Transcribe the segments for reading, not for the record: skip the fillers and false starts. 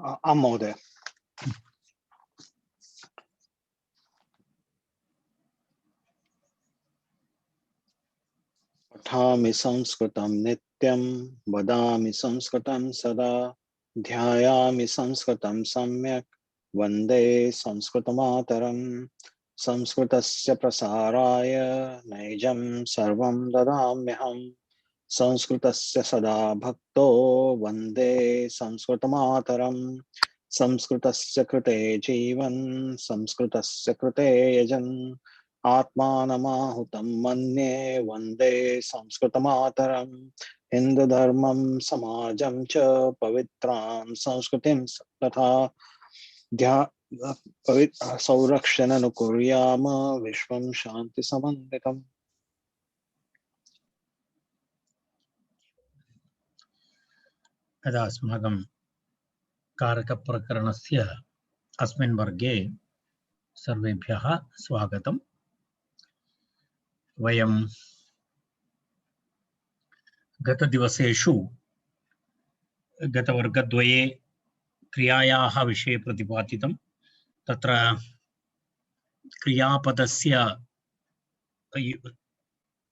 आं महोदय। पठामि संस्कृतं नित्यं, वदामि संस्कृतं सदा, ध्यायामि संस्कृतं सम्यक्, वन्दे संस्कृतमातरम्। संस्कृतस्य प्रसाराय नैजं सर्वं ददाम्यहम्। संस्कृतस्य सदा भक्तो वन्दे संस्कृतमातरम्। संस्कृतस्य कृते जीवन् संस्कृतस्य कृते यजन् आत्मानमाहुतं मन्ये वन्दे संस्कृतमातरम्। हिन्दुधर्मं समाजं च पवित्रां संस्कृतिं तथा संरक्षणनुकुर्याम विश्वं शान्तिसमन्वितम्। यदा अस्माकं कारकप्रकरणस्य अस्मिन् वर्गे सर्वेभ्यः स्वागतम्। वयं गतदिवसेषु गतवर्गद्वये क्रियायाः विषये प्रतिपादितं। तत्र क्रियापदस्य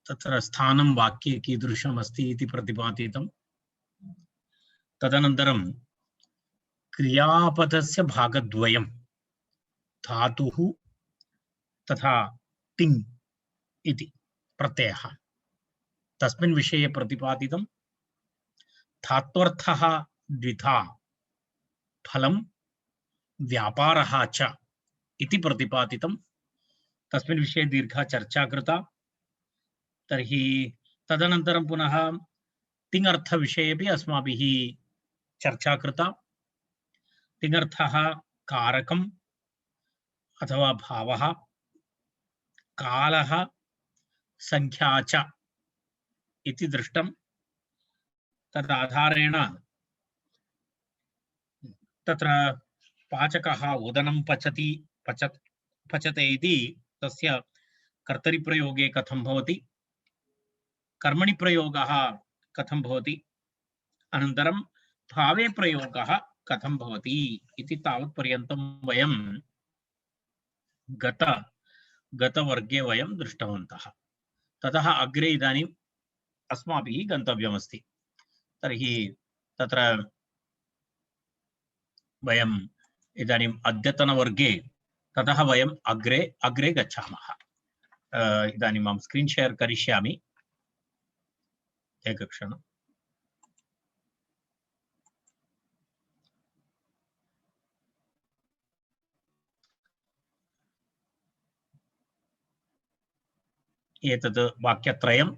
तत्र स्थानं वाक्ये कीदृशम् अस्ति इति प्रतिपादितं। तदनन्तरं क्रियापदस्य भागद्वयं धातुः तथा तिङ् इति प्रत्ययः, तस्मिन् विषये प्रतिपादितं। धात्वर्थः द्विधा, फलं व्यापारः च इति प्रतिपादितं। तस्मिन् विषये दीर्घा चर्चा कृता। तर्हि तदनन्तरं पुनः तिङर्थविषये अपि अस्माभिः चर्चा कृता। तिङर्थः कारकम् अथवा भावः, कालः, संख्या च इति दृष्टं। तदाधारेण तत्र पाचकः ओदनं पचते इति तस्य कर्तरिप्रयोगे कथं भवति, कर्मणि प्रयोगः कथं भवति, अनन्तरं भावे प्रयोगः कथं भवति इति तावत्पर्यन्तं वयं गतवर्गे वयं दृष्टवन्तः। ततः अग्रे इदानीम् अस्माभिः गन्तव्यमस्ति। तर्हि तत्र वयम् इदानीम् अद्यतनवर्गे ततः वयम् अग्रे गच्छामः। इदानीं अहं स्क्रीन् शेर् करिष्यामि। एकक्षणम्। एतत् वाक्यत्रयं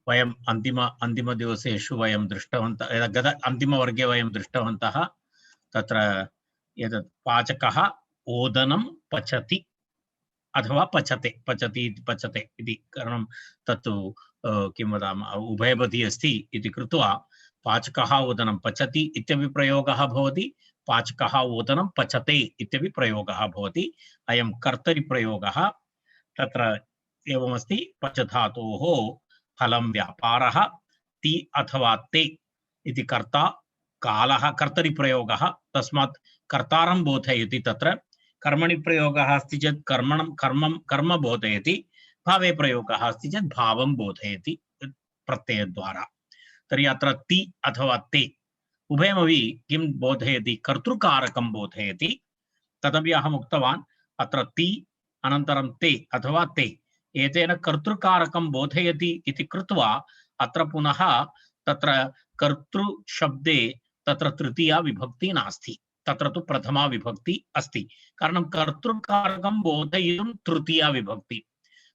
वयम् अन्तिमदिवसेषु वयं दृष्टवन्तः। गत अन्तिमवर्गे वयं दृष्टवन्तः। तत्र एतत् पाचकः ओदनं पचति अथवा पचते इति कारणं तत्तु किं वदामः उभयपदी अस्ति इति कृत्वा पाचकः ओदनं पचति इत्यपि प्रयोगः भवति, पाचकः ओदनं पचते इत्यपि प्रयोगः भवति। अयं कर्तरिप्रयोगः तत्र एवमस्ति। पच धातोः फलं व्यापारः, ति अथवा ते इति कर्ता, कालः कर्तरिप्रयोगः, तस्मात् कर्तारं बोधयति। तत्र कर्मणि प्रयोगः अस्ति चेत् कर्म बोधयति, भावे प्रयोगः अस्ति चेत् भावं बोधयति प्रत्ययद्वारा। तर्हि अत्र ति अथवा ते उभयमपि किं बोधयति, कर्तृकारकं बोधयति। तदपि अहम् उक्तवान्। अत्र ति अनन्तरं ते अथवा ते एतेन कर्तृकारकं बोधयति इति कृत्वा अत्र पुनः तत्र कर्तृशब्दे तत्र तृतीया विभक्ति नास्ति, तत्र तु प्रथमा विभक्ति अस्ति। कारणं कर्तृकारकं बोधयितुं तृतीया विभक्ति,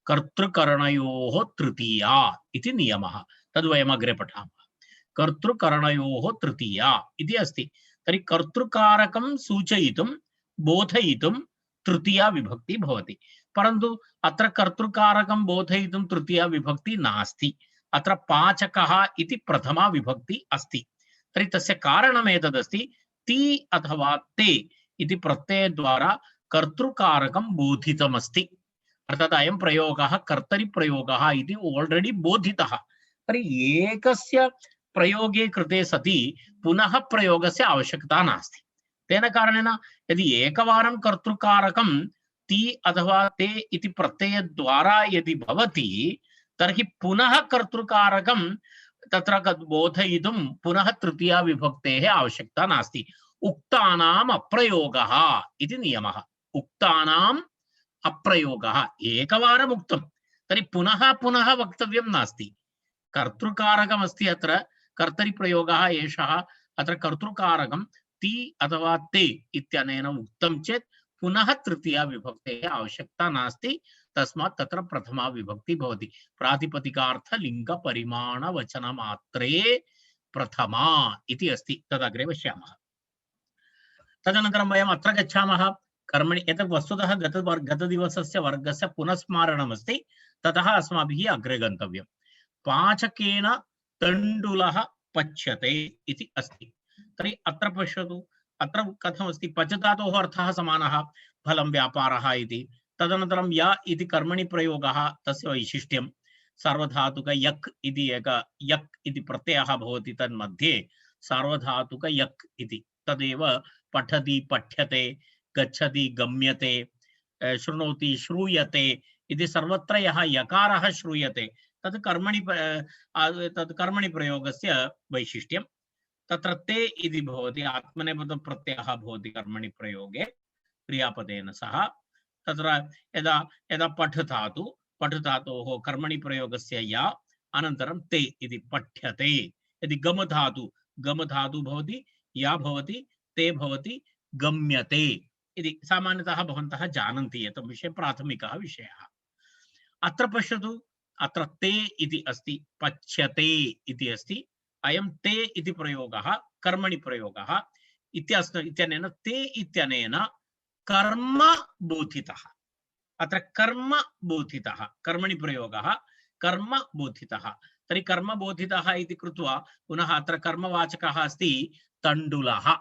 कर्तृकरणयोः तृतीया इति नियमः। तद् वयम् अग्रे पठामः। कर्तृकरणयोः तृतीया इति अस्ति। तर्हि कर्तृकारकं सूचयितुं बोधयितुं तृतीया विभक्ति भवति, परन्तु अत्र कर्तृकारकं बोधयितुं तृतीया विभक्ति नास्ति। अत्र पाचकः इति प्रथमा विभक्ति अस्ति। तर्हि तस्य कारणम् एतदस्ति, ति अथवा ते इति प्रत्ययद्वारा कर्तृकारकं बोधितमस्ति। अर्थात् अयं प्रयोगः कर्तरिप्रयोगः इति ऑलरेडी बोधितः। तर्हि एकस्य प्रयोगे कृते सति पुनः प्रयोगस्य आवश्यकता नास्ति। तेन कारणेन यदि एकवारं कर्तृकारकं ति अथवा ते इति प्रत्ययद्वारा यदि भवति तर्हि पुनः कर्तृकारकं तत्र बोधयितुं पुनः तृतीया विभक्तेः आवश्यकता नास्ति। उक्तानाम् अप्रयोगः इति नियमः। उक्तानाम् अप्रयोगः एकवारम् उक्तं तर्हि पुनः पुनः वक्तव्यं नास्ति। कर्तृकारकमस्ति अत्र कर्तरि प्रयोगः एषः अत्र कर्तृकारकं ति अथवा ते इत्यनेन उक्तं चेत् पुनः तृतीया विभक्तेः आवश्यकता नास्ति। तस्मात् तत्र प्रथमा विभक्ति भवति। प्रातिपदिकार्थ लिंग परिमाण वचन मात्रे प्रथमा इति अस्ति। तदग्रे पश्यामः। तदनन्तरं वयम् अत्र गच्छामः कर्मणि। एतत् वस्तुतः गतदिवसस्य वर्गस्य पुनस्मारणमस्ति। ततः अस्माभिः अग्रे गन्तव्यम्। पाचकेन तण्डुलः पच्यते इति अस्ति। तर्हि अत्र पश्यतु, अत्र कथमस्ति? पच धातोः अर्थः समानः, फलं व्यापारः इति। तदनन्तरं य इति कर्मणि प्रयोगः, तस्य वैशिष्ट्यं सार्वधातुक यक् इति एक यक् इति प्रत्ययः भवति। तन्मध्ये सार्वधातुक यक् इति तदेव पठति पठ्यते, गच्छति गम्यते, शृणोति श्रूयते इति सर्वत्र यः यकारः श्रूयते तत् कर्मणि प्रयोगस्य वैशिष्ट्यं। तत्र ते इति भवति आत्मनेपद प्रत्ययः भवति कर्मणि प्रयोगे क्रियापदेन सह। तत्र यदा यदा पठधातोः कर्मणि प्रयोगस्य या अनन्तरं ते इति पठ्यते। यदि गमधातु भवति, या भवति, ते भवति, गम्यते इति सामान्यतः भवन्तः जानन्ति। एतत् विषये प्राथमिकः विषयः। अत्र पश्यतु, अत्र ते इति अस्ति, पच्यते इति अस्ति। अयं ते इति प्रयोगः कर्मणि प्रयोगः इत्यनेन ते इत्यनेन कर्म बोधितः। अत्र कर्म बोधितः, कर्मणि प्रयोगः कर्म बोधितः। तर्हि कर्म बोधितः इति कृत्वा पुनः अत्र कर्मवाचकः अस्ति तण्डुलः।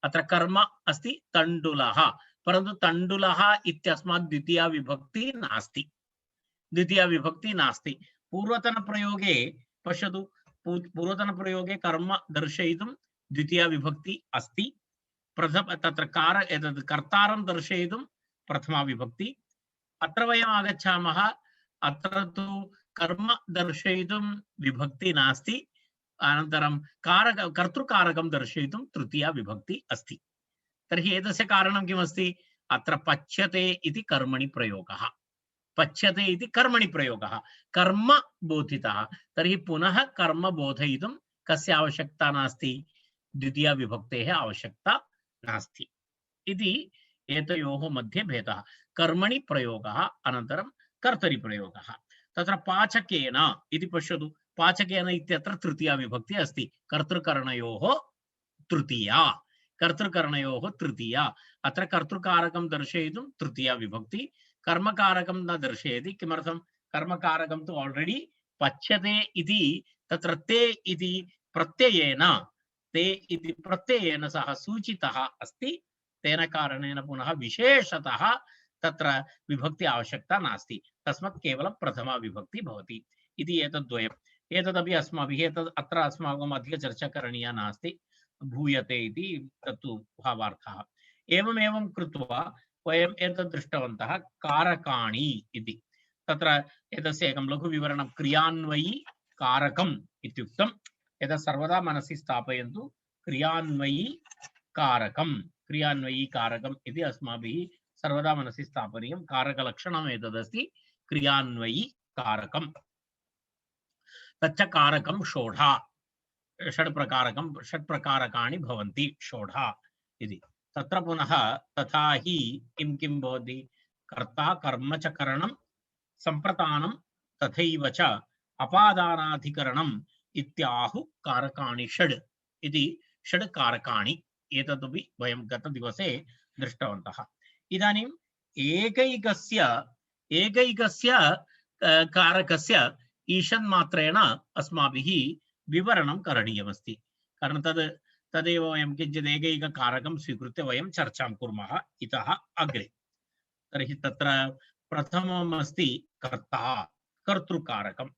अत्र कर्म अस्ति तण्डुलः, परन्तु तण्डुलः इत्यस्मात् द्वितीया विभक्ति नास्ति। पूर्वतनप्रयोगे पश्यतु, पूर्वतनप्रयोगे कर्म दर्शयितुं द्वितीया विभक्ति अस्ति। तत्र कर्तारं दर्शयितुं प्रथमा विभक्ति। अत्र वयम् आगच्छामः, अत्र तु कर्म दर्शयितुं विभक्ति नास्ति, अनन्तरं कर्तृकारकं दर्शयितुं तृतीया विभक्ति अस्ति। तर्हि एतस्य कारणं किमस्ति? अत्र पच्यते इति कर्मणि प्रयोगः, पच्यते इति कर्मणि प्रयोगः, कर्म बोधितः। तर्हि पुनः कर्म बोधयितुं कस्य आवश्यकता नास्ति? द्वितीया विभक्तेः आवश्यकता नास्ति इति एतयोः मध्ये भेदः। कर्मणि प्रयोगः अनन्तरं कर्तरि प्रयोगः। तत्र पाचकेन इति पश्यतु, पाचकेन इत्यत्र तृतीया विभक्ति अस्ति। कर्तृकरणयोः तृतीया। अत्र कर्तृकारकं दर्शयितुं तृतीया विभक्ति, कर्मकारकं न दर्शयति। किमर्थं? कर्मकारकं तु ऑलरेडी पच्यते इति तत्र ते इति प्रत्ययेन सह सूचितः अस्ति। तेन कारणेन पुनः विशेषतः तत्र विभक्ति आवश्यकता नास्ति। तस्मात् केवलं प्रथमा विभक्ति भवति इति एतद्द्वयम्। एतदपि अस्माभिः अत्र अस्माकम् अधिकचर्चा करणीया नास्ति, भूयते इति तत्तु भावार्थः। एवमेवं कृत्वा वयम् एतद् दृष्टवन्तः कारकाणि इति। तत्र एतस्य एकं लघुविवरणं, क्रियान्वयी कारकम् इत्युक्तं। एतत् सर्वदा मनसि स्थापयन्तु। क्रियान्वयी कारकम् इति अस्माभिः सर्वदा मनसि स्थापनीयं। कारकलक्षणम् एतदस्ति, क्रियान्वयी कारकम्। तच्च कारकं षोडा, षट्प्रकारकाणि भवन्ति षोडा इति। तत्र पुनः तथा हि किं भवति? कर्ता कर्म च करणं सम्प्रदानं तथैव च अपादानाधिकरणम् इत्याहु कारकाणि षड् इति। षड् कारकाणि एतदपि वयं गतदिवसे दृष्टवन्तः। इदानीम् एकैकस्य कारकस्य ईषन्मात्रेण अस्माभिः विवरणं करणीयमस्ति। कारणं तदेव वयं किञ्चित् एकैककारकं स्वीकृत्य वयं चर्चां कुर्मः इतः अग्रे। तर्हि तत्र प्रथमम् अस्ति कर्ता, कर्तृकारकं।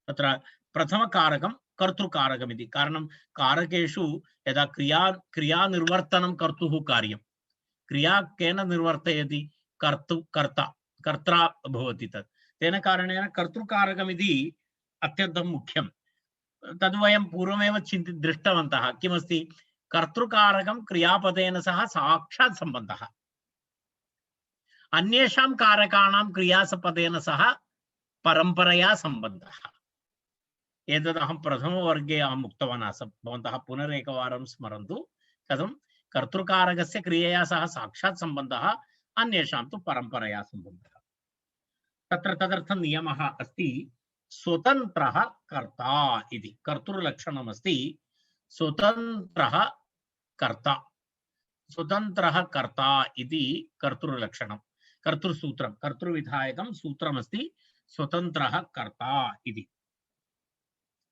तत्र प्रथमकारकं कर्तृकारकमिति। कारणं कारकेषु यदा क्रियानिर्वर्तनं कर्तुः कार्यं, क्रिया केन निर्वर्तयति? कर्ता भवति तत्। तेन कारणेन कर्तृकारकमिति अत्यन्तं मुख्यं। तद् वयं पूर्वमेव दृष्टवन्तः। किमस्ति? कर्तृकारकं क्रियापदेन सह साक्षात् सम्बन्धः, अन्येषां कारकाणां क्रियापदेन सह परम्परया सम्बन्धः। एतद् अहं प्रथमवर्गे उक्तवान् आसम्। भवन्तः पुनरेकवारं स्मरन्तु कथं कर्तृकारकस्य क्रियया सह साक्षात् सम्बन्धः, अन्येषां तु परम्परया सम्बन्धः। तत्र तदर्थं नियमः अस्ति स्वतन्त्रः कर्ता इति। कर्तृलक्षणमस्ति स्वतन्त्रः कर्ता। स्वतन्त्रः कर्ता इति कर्तृलक्षणं, कर्तृसूत्रं, कर्तृविधायकं सूत्रमस्ति स्वतन्त्रः कर्ता इति।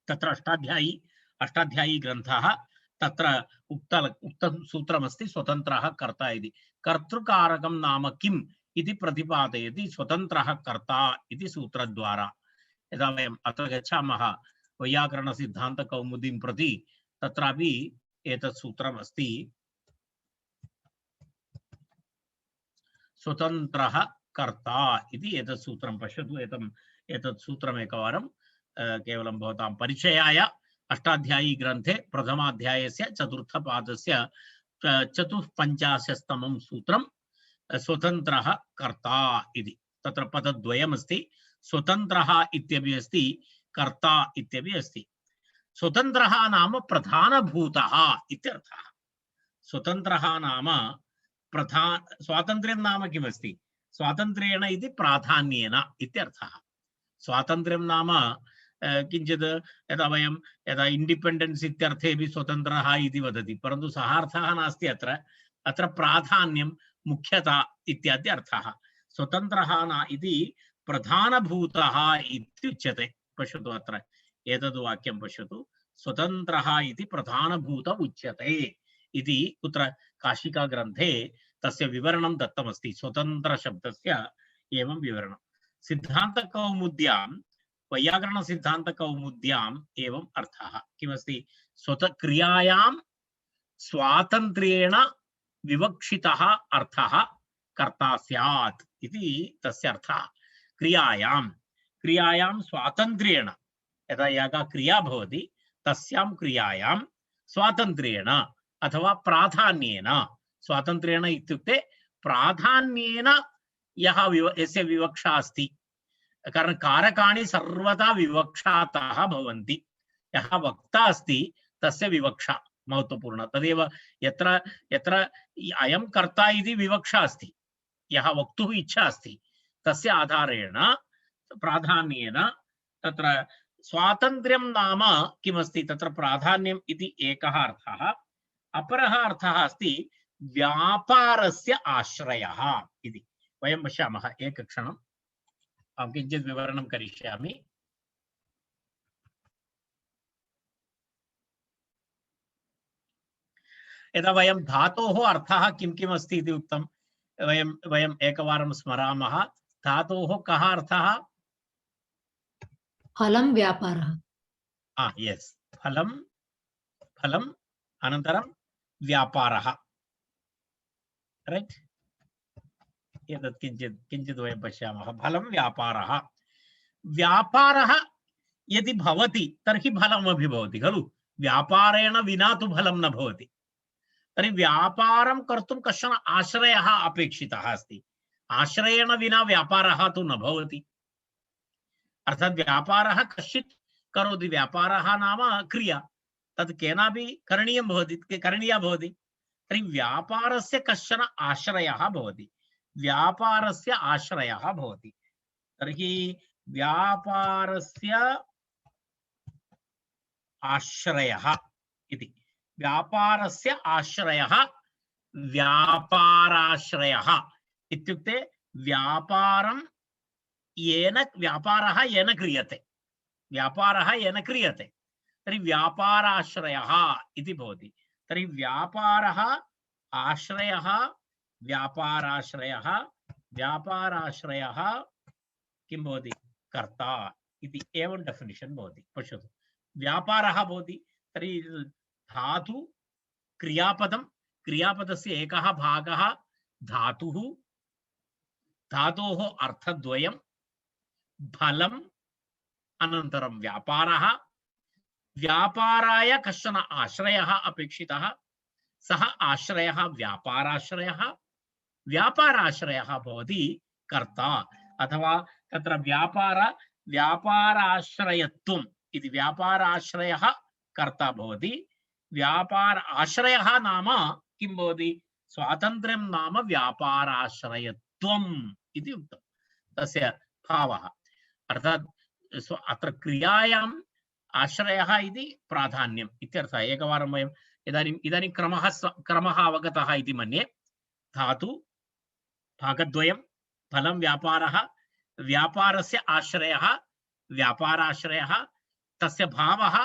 तत्र अष्टाध्यायी ग्रन्थः, तत्र उक्त सूत्रमस्ति स्वतन्त्रः कर्ता इति। कर्तृकारकं नाम किम् इति प्रतिपादयति स्वतन्त्रः कर्ता इति सूत्रद्वारा। यदा वयम् अत्र गच्छामः वैयाकरणसिद्धान्तकौमुदीं प्रति, तत्रापि एतत् सूत्रम् अस्ति। स्वतन्त्रः कर्ता इति एतत् सूत्रं पश्यतु। एतत् सूत्रम् एकवारं केवलं भवतां परिचयाय अष्टाध्यायी ग्रन्थे प्रथमाध्यायस्य चतुर्थपादस्य 54तमं सूत्रं स्वतन्त्रः कर्ता इति। तत्र पदद्वयमस्ति, स्वतन्त्रः इत्यपि अस्ति, कर्ता इत्यपि अस्ति। स्वतन्त्रः नाम प्रधानभूतः इत्यर्थः। स्वतन्त्रः नाम स्वातन्त्र्यं नाम किमस्ति? स्वातन्त्र्येण इति प्राधान्येन इत्यर्थः। स्वातन्त्र्यं नाम किञ्चित् यदा इण्डिपेण्डेन्स् इत्यर्थेपि स्वतन्त्रः इति वदति, परन्तु सः अर्थः नास्ति। अत्र प्राधान्यं, मुख्यता इत्यादि अर्थः। स्वतन्त्रः इति प्रधानभूतः इत्युच्यते। पश्यतु अत्र एतद् वाक्यं पश्यतु, स्वतन्त्रः इति प्रधानभूत उच्यते इति। कुत्र? काशिका ग्रन्थे तस्य विवरणं दत्तमस्ति। स्वतन्त्रशब्दस्य एवं विवरणं सिद्धान्तकौमुद्यां, वैयाकरणसिद्धान्तकौमुद्याम् एवम् अर्थः किमस्ति? क्रियायां स्वातन्त्र्येण विवक्षितः अर्थः कर्ता स्यात् इति तस्य अर्थः। क्रियायां स्वातन्त्र्येण, यदा यागा क्रिया भवति तस्यां क्रियायां स्वातन्त्र्येण अथवा प्राधान्येन, स्वातन्त्र्येण इत्युक्ते प्राधान्येन यस्य विवक्षा अस्ति। कारण कारकाणि सर्वदा विवक्षातः भवन्ति। यः वक्ता अस्ति तस्य विवक्षा महत्वपूर्ण। तदेव यत्र अयं कर्ता इति विवक्षा अस्ति, यः वक्तुः इच्छा अस्ति, तस्य आधारेण प्राधान्येन तत्र स्वातन्त्र्यं नाम किमस्ति? तत्र प्राधान्यम् इति एकः अर्थः। अपरः अर्थः अस्ति व्यापारस्य आश्रयः इति। वयं पश्यामः। एकक्षणम्, अहं किञ्चित् विवरणं करिष्यामि। यदा वयं धातोः अर्थः किं किम् अस्ति इति उक्तं, वयम् एकवारं स्मरामः। धातोः कः अर्थः? फलं व्यापारः। यस्, फलं अनन्तरं व्यापारः। रैट्? एतत् किञ्चित् वयं पश्यामः। फलं व्यापारः। व्यापारः यदि भवति तर्हि फलमपि भवति खलु। व्यापारेण विना तु फलं न भवति। तर्हि व्यापारं कर्तुं कश्चन आश्रयः अपेक्षितः अस्ति। आश्रयेण विना व्यापारः तु न भवति। अर्थात् व्यापारः कश्चित् करोति। व्यापारः नाम क्रिया, तत् केनापि करणीया भवति। तर्हि व्यापारस्य कश्चन आश्रयः भवति। व्यापारस्य आश्रयः भवति। तर्हि व्यापारस्य आश्रयः इति। व्यापारस्य आश्रयः व्यापाराश्रयः इत्युक्ते व्यापारः येन क्रियते। व्यापारः येन क्रियते तर्हि व्यापाराश्रयः इति भवति। तर्हि व्यापारः आश्रयः, व्यापाराश्रयः किं भवति? कर्ता इति एवं डेफिनिशन् भवति। पश्यतु, व्यापारः भवति तर्हि धातु क्रियापदं क्रियापदस्य एकः भागः धातुः धातोः अर्थद्वयं फलम् अनन्तरं व्यापारः व्यापाराय कश्चन आश्रयः अपेक्षितः सः आश्रयः व्यापाराश्रयः व्यापाराश्रयः भवति कर्ता अथवा तत्र व्यापाराश्रयत्वम् इति व्यापाराश्रयः कर्ता भवति व्यापार आश्रयः नाम किं भवति स्वातन्त्र्यं नाम व्यापाराश्रयत्वम् इति उक्तं तस्य भावः अर्थात् अत्र क्रियायाम् आश्रयः इति प्राधान्यम् इत्यर्थः एकवारं वयम् इदानीं क्रमः अवगतः इति मन्ये धातु भागद्वयं फलं व्यापारः व्यापारस्य आश्रयः व्यापाराश्रयः तस्य भावः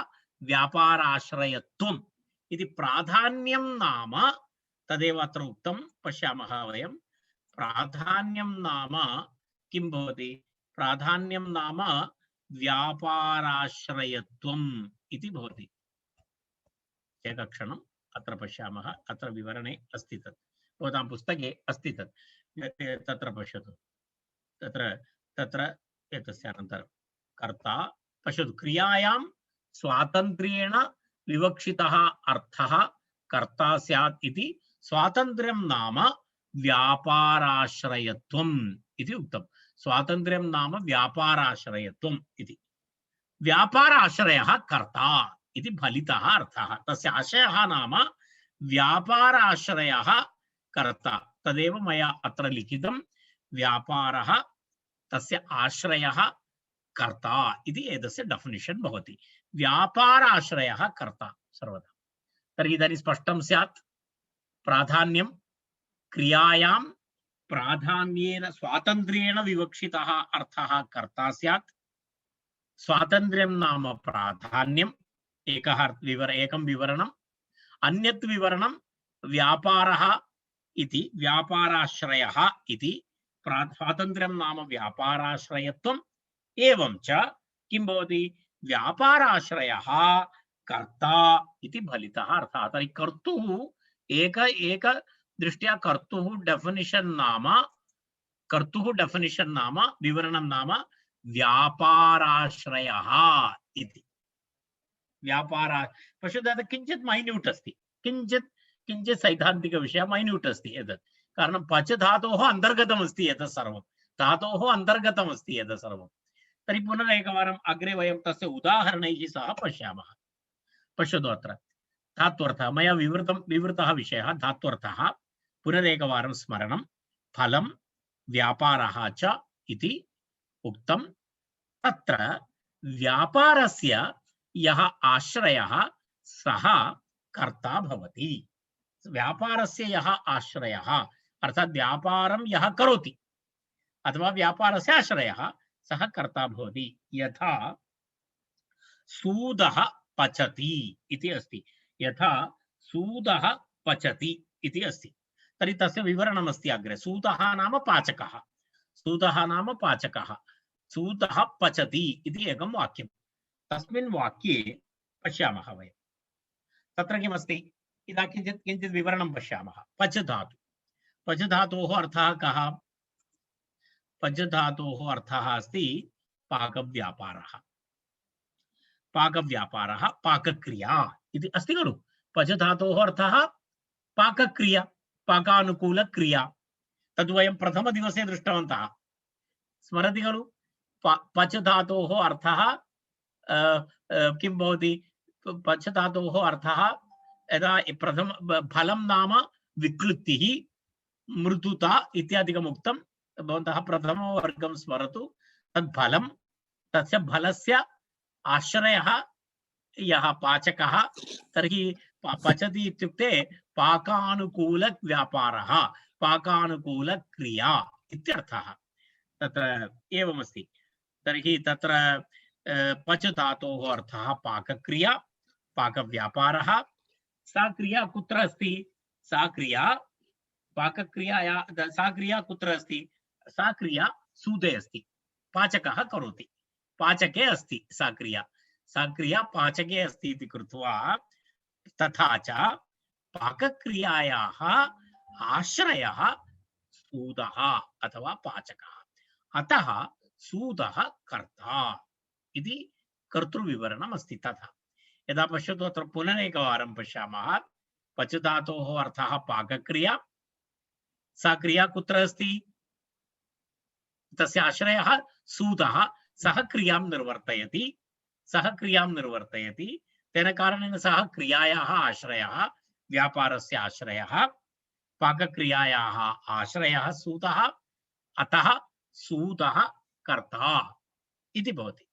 व्यापाराश्रयत्वम् इति प्राधान्यं नाम तदेव अत्र उक्तं पश्यामः वयं प्राधान्यं नाम किं भवति प्राधान्यं नाम व्यापाराश्रयत्वम् इति भवति एकक्षणम् अत्र पश्यामः अत्र विवरणे अस्ति तत् भवतां पुस्तके अस्ति तत् तत्र पश्यतु तत्र एतस्य अनन्तरं कर्ता पश्यतु क्रियायां स्वातन्त्र्येण विवक्षितः अर्थः कर्ता स्यात् इति स्वातन्त्र्यं नाम व्यापाराश्रयत्वम् इति उक्तं स्वातन्त्र्यं नाम व्यापाराश्रयत्वम् इति व्यापाराश्रयः कर्ता इति फलितः अर्थः तस्य आशयः नाम व्यापाराश्रयः कर्ता तदेव मया अत्र लिखितं व्यापारः तस्य आश्रयः कर्ता इति एतस्य डेफिनिशन् भवति व्यापाराश्रयः कर्ता सर्वदा तर्हि इदानीं स्पष्टं स्यात् प्राधान्यं क्रियायां प्राधान्येन स्वातन्त्र्येण विवक्षितः अर्थः कर्ता स्यात् स्वातन्त्र्यं नाम प्राधान्यम् एकं विवरणम् अन्यत् विवरणं व्यापारः इति व्यापाराश्रयः इति स्वातन्त्र्यं नाम व्यापाराश्रयत्वम् एवं च किं भवति व्यापाराश्रयः कर्ता इति फलितः अर्थः तर्हि कर्तुः एक दृष्ट्या कर्तुः डेफिनिशन् नाम विवरणं नाम व्यापाराश्रयः इति व्यापार पश्यतु किञ्चित् मैन्यूट् अस्ति किञ्चित् सैद्धान्तिकविषयः मैन्यूट् अस्ति एतत् कारणं पच धातोः अन्तर्गतमस्ति एतत् सर्वं धातोः अन्तर्गतमस्ति एतत् सर्वं तर्हि पुनरेकवारम् अग्रे वयं तस्य उदाहरणैः सह पश्यामः पश्यतु अत्र धात्वर्थः मया विवृतः विषयः धात्वर्थः पुनरेकवारं स्मरणं फलं व्यापारः च इति उक्तं तत्र व्यापारस्य यः आश्रयः सः कर्ता भवति व्यापारस्य यः आश्रयः अर्थात् व्यापारं यः करोति अथवा व्यापारस्य आश्रयः सः कर्ता भवति यथा सूदः पचति इति अस्ति यथा सूदः पचति इति अस्ति तर्हि तस्य विवरणमस्ति अग्रे सूदः नाम पाचकः सूदः पचति इति एकं वाक्यं तस्मिन् वाक्ये पश्यामः वयं तत्र किमस्ति इदा किञ्चित् विवरणं पश्यामः पच धातोः अर्थः कः पच धातोः अर्थः अस्ति पाकव्यापारः पाकक्रिया इति अस्ति खलु पच धातोः अर्थः पाकक्रिया पाकानुकूलक्रिया तद् वयं प्रथमदिवसे दृष्टवन्तः स्मरति खलु पच धातोः अर्थः किं भवति पच धातोः अर्थः यदा प्रथम फलं नाम विक्लृप्तिः मृदुता इत्यादिकम् उक्तं भवन्तः प्रथमवर्गं स्मरतु तद् फलं तस्य फलस्य आश्रयः यः पाचकः तर्हि पचति इत्युक्ते पाकानुकूलव्यापारः पाकानुकूलक्रिया इत्यर्थः तत्र एवमस्ति तर्हि तत्र पच धातोः अर्थः पाकक्रिया पाकव्यापारः सा क्रिया कुत्र अस्ति सा क्रिया कुत्र अस्ति सा क्रिया सूदे अस्ति पाचकः करोति पाचके अस्ति सा सा क्रिया पाचके अस्ति इति कृत्वा तथा च पाकक्रियायाः आश्रयः सूदः अथवा पाचकः, अतः सूदः कर्ता इति कर्तृविवरणम् अस्ति। तथा यदा पश्यतु अत्र पुनरेकवारं पश्यामः, पच धातोः अर्थः पाकक्रिया, सा क्रिया कुत्र अस्ति, तस्य आश्रयः सूदः, सः क्रियां निर्वर्तयति, तेन कारणेन सः क्रियायाः आश्रयः, व्यापारस्य आश्रयः, पाकक्रियायाः आश्रयः सूदः, अतः सूदः कर्ता इति भवति।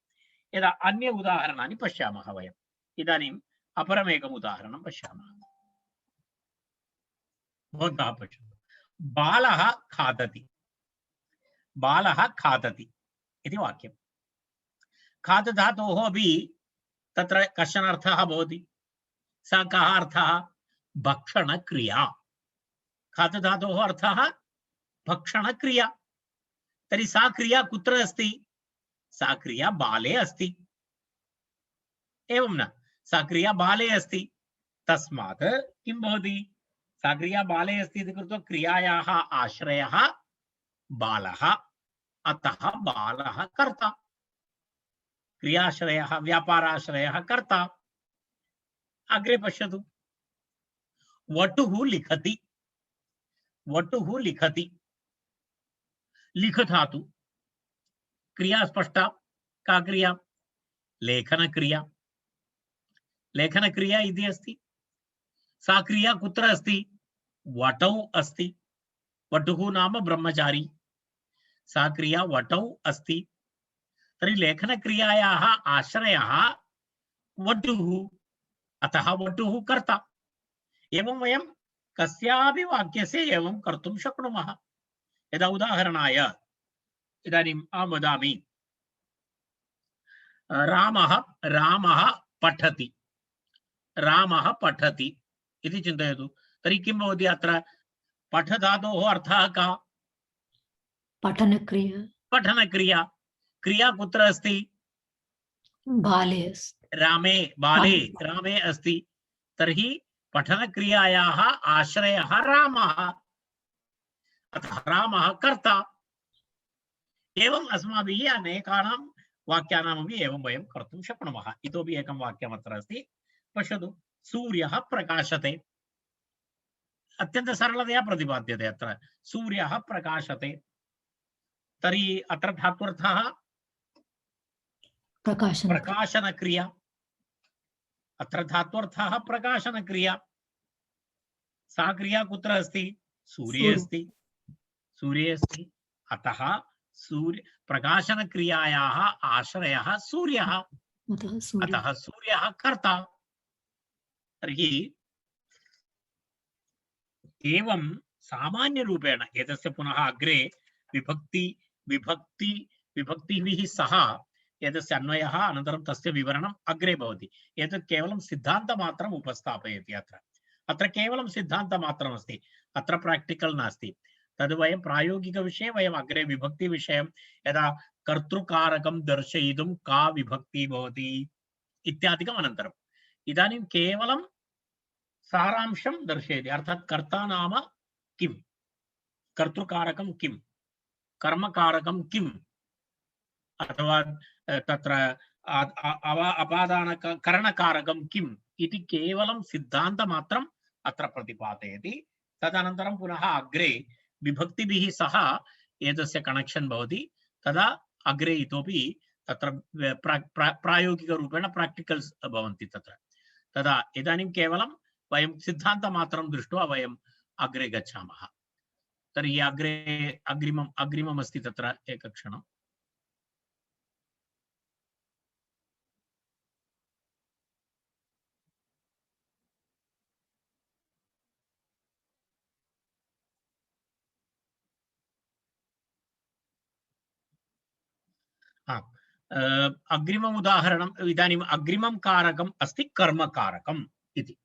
यदा अन्य उदाहरणानि पश्यामः वयम्, इदानीम् अपरमेकम् उदाहरणं पश्यामः। भवन्तः पश्यन्तु, बालः खादति इति वाक्यं। खादधातोः अपि तत्र कश्चन अर्थः भवति। सा कः अर्थः? भक्षणक्रिया। खादधातोः अर्थः भक्षणक्रिया। तर्हि सा क्रिया कुत्र अस्ति? सा क्रिया बाले अस्ति, एवं न? सा क्रिया बाले अस्ति, तस्मात् किं भवति? सा क्रिया बाले अस्ति इति कृत्वा क्रियायाः आश्रयः बालः, अतः बालः कर्ता। क्रियाश्रयः व्यापाराश्रयः कर्ता। अग्रे पश्यतु, वटुः लिखति, लिखधातु, क्रिया स्पष्टा। का क्रिया? लेखनक्रिया इति अस्ति। सा क्रिया कुत्र अस्ति? वटौ अस्ति। वटुः नाम ब्रह्मचारी, सा क्रिया वटौ अस्ति। तर्हि लेखनक्रियायाः आश्रयः वटुः, अतः वटुः कर्ता। एवं वयं कस्यापि वाक्यस्य एवं कर्तुं शक्नुमः। यदा उदाहरणाय इदानीम् अहं वदामि, रामः पठति इति चिन्तयतु। तर्हि किं भवति? अत्र पठधातोः अर्थः का? पठनक्रिया। क्रिया कुत्र अस्ति? बाले अस्ति। तर्हि पठनक्रियायाः आश्रयः रामः, अतः रामः कर्ता। एवम् अस्माभिः अनेकानां वाक्यानामपि एवं वयं कर्तुं शक्नुमः। इतोपि एकं वाक्यम् अत्र अस्ति, पश्यतु, सूर्यः प्रकाशते। अत्यन्त सरलतया प्रतिपाद्यते अत्र, सूर्यः प्रकाशते। तर्हि अत्र धात्वर्थः प्रकाशनक्रिया। अत्र धात्वर्थः प्रकाशनक्रिया। सा क्रिया कुत्र अस्ति? सूर्ये अस्ति। अतः प्रकाशनक्रियायाः आश्रयः सूर्यः, अतः सूर्यः कर्ता। तर्हि एवं सामान्यरूपेण एतस्य पुनः अग्रे विभक्तिभिः सह एतस्य अन्वयः अनन्तरं तस्य विवरणम् अग्रे भवति। एतत् केवलं सिद्धान्तमात्रम् उपस्थापयति। अत्र केवलं सिद्धान्तमात्रमस्ति, अत्र प्राक्टिकल् नास्ति। तद् वयं प्रायोगिकविषये वयम् अग्रे विभक्तिविषयं यदा कर्तृकारकं दर्शयितुं का विभक्तिः भवति इत्यादिकम् अनन्तरम्। इदानीं केवलं सारांशं दर्शयति, अर्थात् कर्ता नाम किं, कर्तृकारकं किं, कर्मकारकं किम्, अथवा तत्र अपादानकरणकारकं किम् इति केवलं सिद्धान्तमात्रम् अत्र प्रतिपादयति। तदनन्तरं पुनः अग्रे विभक्तिभिः सह एतस्य कनेक्षन् भवति। तदा अग्रे इतोपि तत्र प्रायोगिकरूपेण प्राक्टिकल्स् भवन्ति तत्र। तदा इदानीं केवलं वयं सिद्धान्तमात्रं दृष्ट्वा वयम् अग्रे गच्छामः। तर्हि अग्रे अग्रिमम् अस्ति तत्र एकक्षणम्। अग्रिमम् उदाहरणम्, इदानीम् अग्रिमं कारकम् अस्ति कर्मकारकम् इति।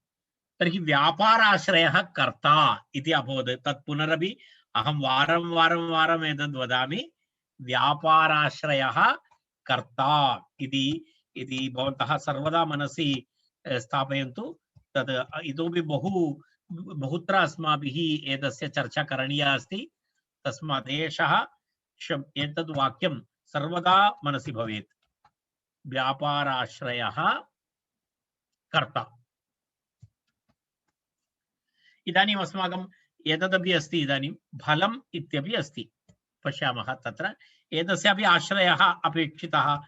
तर्हि व्यापाराश्रयः कर्ता इति अभवत्। तत् पुनरपि अहं वारं एतद् वदामि, व्यापाराश्रयः कर्ता इति इति भवन्तः सर्वदा मनसि स्थापयन्तु। तद् इतोपि बहुत्र अस्माभिः एतस्य चर्चा करणीया अस्ति। तस्मात् एतद् वाक्यं सर्वदा मनसि भवेत्। व्यापाराश्रयः कर्ता। इदानीम् अस्माकम् एतदपि अस्ति, इदानीं फलम् इत्यपि अस्ति। पश्यामः तत्र एतस्यापि आश्रयः अपेक्षितः,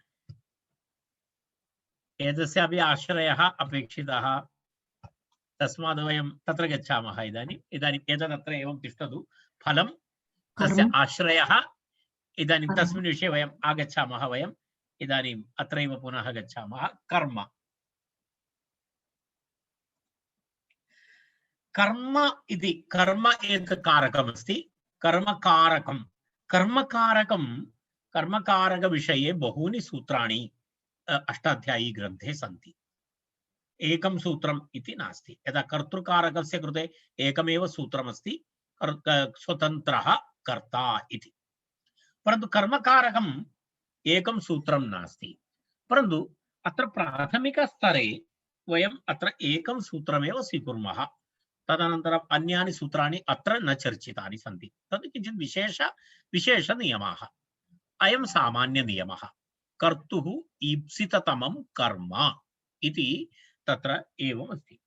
एतस्यापि आश्रयः अपेक्षितः। तस्मात् वयं तत्र गच्छामः। इदानीम् एतदत्र एवं तिष्ठतु। फलं तस्य आश्रयः। इदानीं तस्मिन् विषये वयम् आगच्छामः। वयम् इदानीम् अत्रैव पुनः गच्छामः। कर्म। कर्म इति कर्म एकं कारकमस्ति। कर्मकारकं कर्मकारकविषये बहूनि सूत्राणि अष्टाध्यायी ग्रन्थे सन्ति। एकं सूत्रम् इति नास्ति। यदा कर्तृकारकस्य कृते एकमेव सूत्रमस्ति, स्वतन्त्रः कर्ता इति। परन्तु कर्मकारकम् एकं सूत्रं नास्ति। परन्तु अत्र प्राथमिकस्तरे वयम् अत्र एकं सूत्रमेव स्वीकुर्मः। तदनन्तरम् अन्यानि सूत्राणि अत्र न चर्चितानि सन्ति। तद् किञ्चित् विशेषनियमाः। अयं सामान्यनियमः। कर्तुः ईप्सिततमं कर्म इति तत्र एवम् अस्ति।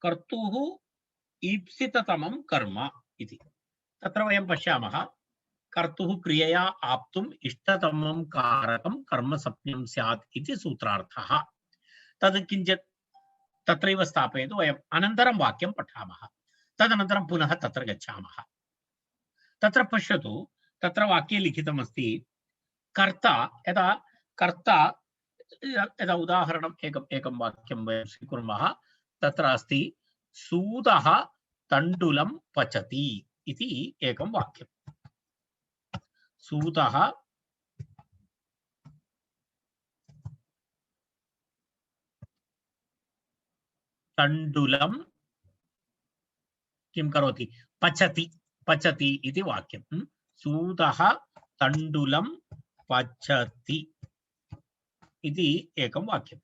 कर्तुः ईप्सिततमं कर्म इति तत्र वयं पश्यामः। कर्तुः क्रियया आप्तुम् इष्टतमं कारकं कर्मसप्तम्यं स्यात् इति सूत्रार्थः। तद् किञ्चित् तत्रैव स्थापयतु। वयम् अनन्तरं वाक्यं पठामः। तदनन्तरं पुनः तत्र गच्छामः। तत्र पश्यतु, तत्र वाक्ये लिखितमस्ति कर्ता। यदा उदाहरणम् एकं वाक्यं वयं स्वीकुर्मः। तत्र अस्ति सूदः तण्डुलं पचति इति एकं वाक्यं। सूदः तण्डुलं किं करोति? पचति इति वाक्यं। सूदः तण्डुलं पचति इति एकं वाक्यं।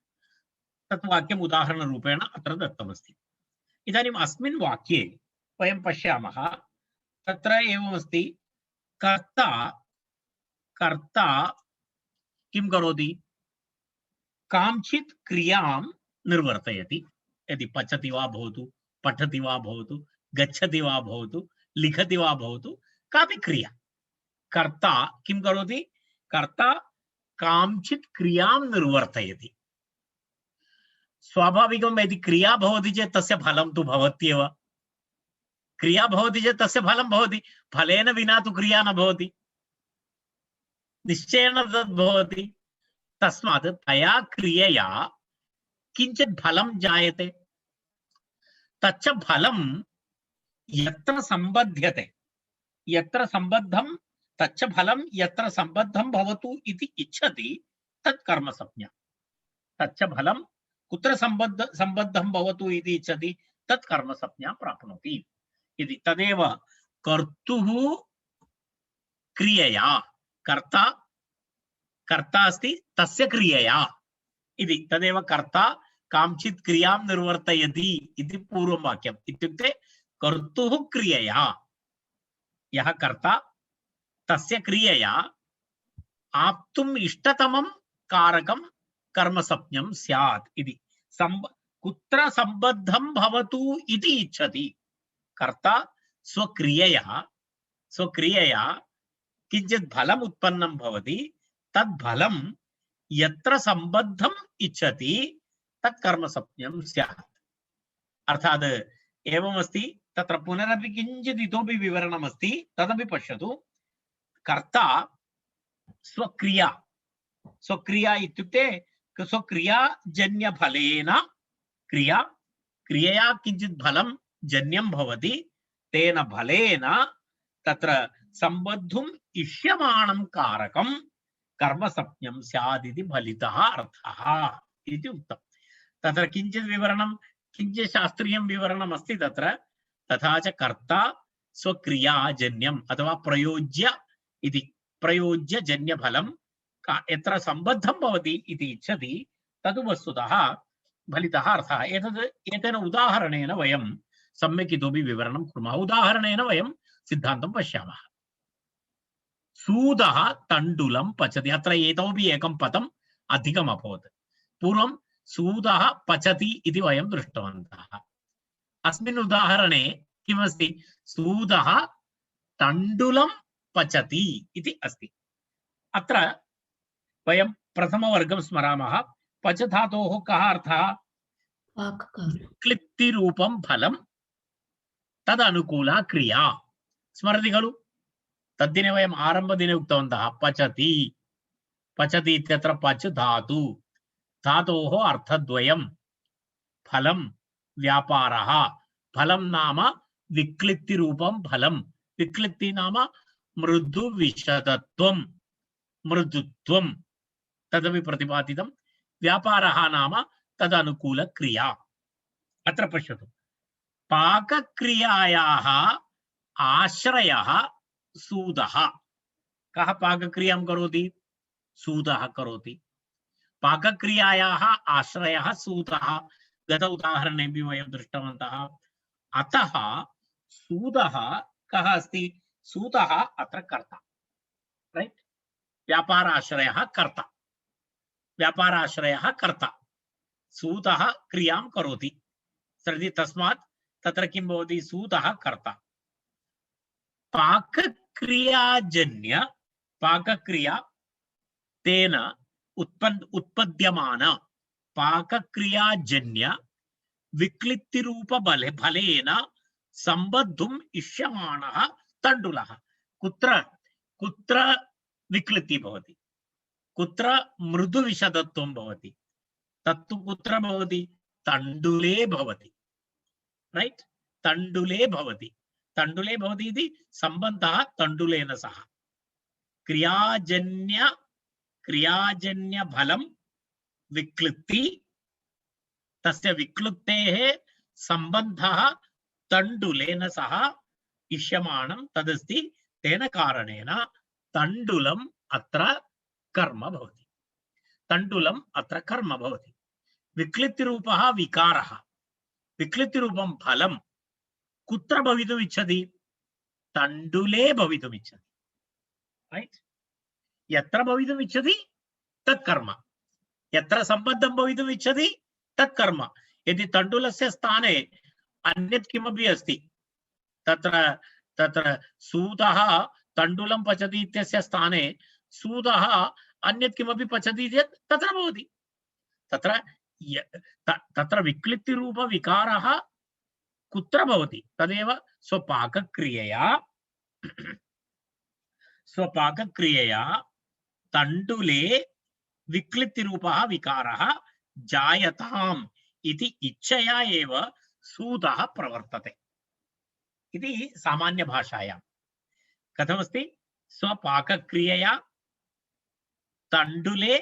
तत् वाक्यम् उदाहरणरूपेण अत्र दत्तमस्ति। इदानीम् अस्मिन् वाक्ये वयं पश्यामः। तत्र एवमस्ति, कर्ता किं करोति? काञ्चित् क्रियां निर्वर्तयति। यदि पचति वा भवतु, पठति वा भवतु, गच्छति वा भवतु, लिखति वा भवतु, कापि क्रिया कर्ता किं करोति? कर्ता काञ्चित् क्रियां निर्वर्तयति। स्वाभाविकं यदि क्रिया भवति चेत् तस्य फलं तु भवत्येव। क्रिया भवति चेत् तस्य फलं भवति। फलेन विना तु क्रिया न भवति, निश्चयेन तद् भवति। तस्मात् तया क्रियया किञ्चित् फलं जायते। तच्च फलं यत्र सम्बध्यते, यत्र सम्बद्धं तच्च फलं यत्र सम्बद्धं भवतु इति इच्छति तत् कर्मसंज्ञा। तच्च फलं कुत्र सम्बद्धं भवतु इति इच्छति तत् कर्मसंज्ञा प्राप्नोति इति। तदेव कर्तुः क्रियया, कर्ता अस्ति तस्य क्रियया इति। तदेव कर्ता काञ्चित् क्रियां निर्वर्तयति इति पूर्वं वाक्यम्। इत्युक्ते कर्तुः क्रियया, यः कर्ता तस्य क्रियया आप्तुम् इष्टतमं कारकं कर्मसंज्ञं स्यात् इति। कुत्र सम्बद्धं भवतु इति इच्छति। कर्ता स्वक्रियया किञ्चित् फलम् उत्पन्नं भवति। तद् फलं यत्र सम्बद्धम् इच्छति तत् कर्मसंज्ञं स्यात्। अर्थात् एवमस्ति। तत्र पुनरपि किञ्चित् इतोपि विवरणमस्ति, तदपि पश्यतु। कर्ता स्वक्रिया इत्युक्ते स्वक्रियाजन्यफलेन क्रियया किञ्चित् फलं जन्यं भवति। तेन फलेन तत्र सम्बद्धुम् इष्यमाणं कारकं कर्मसंज्ञं स्यात् इति फलितः अर्थः इति उक्तम्। तत्र किञ्चित् विवरणं, किञ्चित् शास्त्रीयं विवरणम् अस्ति तत्र। तथा च कर्ता स्वक्रियाजन्यम् अथवा प्रयोज्य इति, प्रयोज्यजन्यफलं यत्र सम्बद्धं भवति इति इच्छति तद् वस्तुतः फलितः अर्थः। एतेन उदाहरणेन वयं सम्यक् इतोपि विवरणं कुर्मः। उदाहरणेन वयं सिद्धान्तं पश्यामः। सूदः तण्डुलं पचति। अत्र इतोपि एकं पदम् अधिकम् अभवत्। पूर्वं सूदः पचति इति वयं दृष्टवन्तः। अस्मिन् उदाहरणे किमस्ति? सूदः तण्डुलं पचति इति अस्ति। अत्र वयं प्रथमवर्गं स्मरामः। पच धातोः कः अर्थः? विक्लित्तिरूपं फलं तदनुकूला क्रिया। स्मरति खलु? तद्दिने वयम् आरम्भदिने उक्तवन्तः पचति। पचति इत्यत्र पच धातु। धातोः अर्थद्वयं। फलं व्यापारः। फलं नाम विक्लित्तिरूपं फलं। विक्लित्ति नाम मृदुविशदत्वं, मृदुत्वं तदपि प्रतिपादितं। व्यापारः नाम तदनुकूलक्रिया। अत्र पश्यतु, पाकक्रियायाः आश्रयः सूदः। कः पाकक्रियां करोति? सूदः करोति। पाकक्रियायाः आश्रयः सूदः। गत उदाहरणेपि वयं दृष्टवन्तः। अतः सूदः कः अस्ति? सूदः अत्र कर्ता, राइट? व्यापाराश्रयः कर्ता। व्यापाराश्रयः कर्ता। सूदः क्रियां करोति। तस्मात् तत्र किं भवति? सूदः कर्ता। पाकक्रियाजन्य, पाकक्रिया तेन उत्पद्यमान पाकक्रियाजन्य विक्लित्तिरूप फलेन संबद्धुम् इष्यमाणः तण्डुलः। कुत्र कुत्र विक्लित्ति भवति? कुत्र मृदुविशदत्वं भवति? तत्तु कुत्र भवति? तण्डुले भवति, राइट? तण्डुले भवति। तण्डुले भवति इति सम्बन्धः तण्डुलेन सह। क्रियाजन्य फलं विक्लित्ति, तस्य विक्लुप्तेः सम्बन्धः तण्डुलेन सह इष्यमाणं तदस्ति। तेन कारणेन तण्डुलम् अत्र कर्म भवति। तण्डुलम् अत्र कर्म भवति। विक्लित्तिरूपः विकारः। विक्लित्तिरूपं फलं कुत्र भवितुम् इच्छति? तण्डुले भवितुम् इच्छति, राइट? यत्र भवितुम् इच्छति तत् कर्म, यत्र सम्बद्धं भवितुम् इच्छति तत् कर्म। यदि तण्डुलस्य स्थाने अन्यत् किमपि अस्ति, तत्र सूदः तण्डुलं पचति इत्यस्य स्थाने सूदः अन्यत् किमपि पचति चेत् तत्र भवति। तत्र विक्लित्तिरूप विकारः कुत्र भवति? तदेव स्वपाकक्रियया तण्डुले विक्लित्तिरूपः विकारः जायताम् इति इच्छया एव सूदः प्रवर्तते इति सामान्य भाषायां। कथमस्ति? स्वपाकक्रियया तण्डुले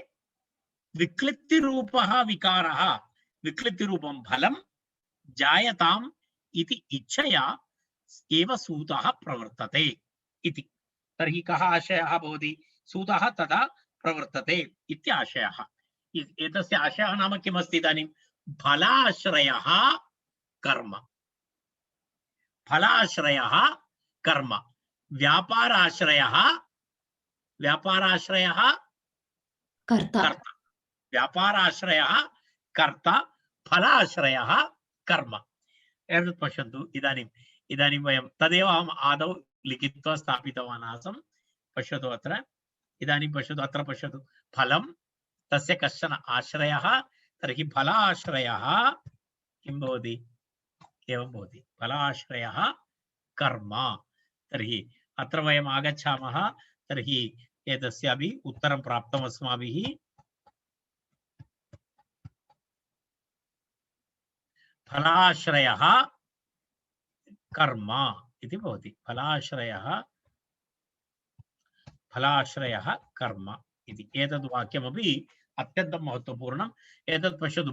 विक्लित्तिरूपः विकारः, विक्लित्तिरूपं फलं जायताम् इति इच्छया एव सूदः प्रवर्तते इति। तर्हि कः आशयः भवति? सूदः तदा प्रवर्तते इति आशयः। एतस्य आशयः नाम किमस्ति इदानीं? फलाश्रयः कर्म। फलाश्रयः कर्म। व्यापाराश्रयः कर्ता। व्यापाराश्रयः कर्ता, फलाश्रयः कर्म। एतत् पश्यन्तु। इदानीं वयं तदेव अहम् आदौ लिखित्वा स्थापितवान् आसम्। पश्यतु अत्र। इदानीं पश्यतु, अत्र पश्यतु। फलं तस्य कश्चन आश्रयः। तर्हि फलाश्रयः किं भवति? एवं भवति। फलाश्रयः कर्म। तर्हि अत्र वयम् आगच्छामः। तर्हि एतस्यापि उत्तरं प्राप्तम् अस्माभिः। फलाश्रयः कर्म इति भवति। फलाश्रयः कर्म इति एतद् वाक्यमपि अत्यन्तं महत्त्वपूर्णम्। एतत् पश्यतु।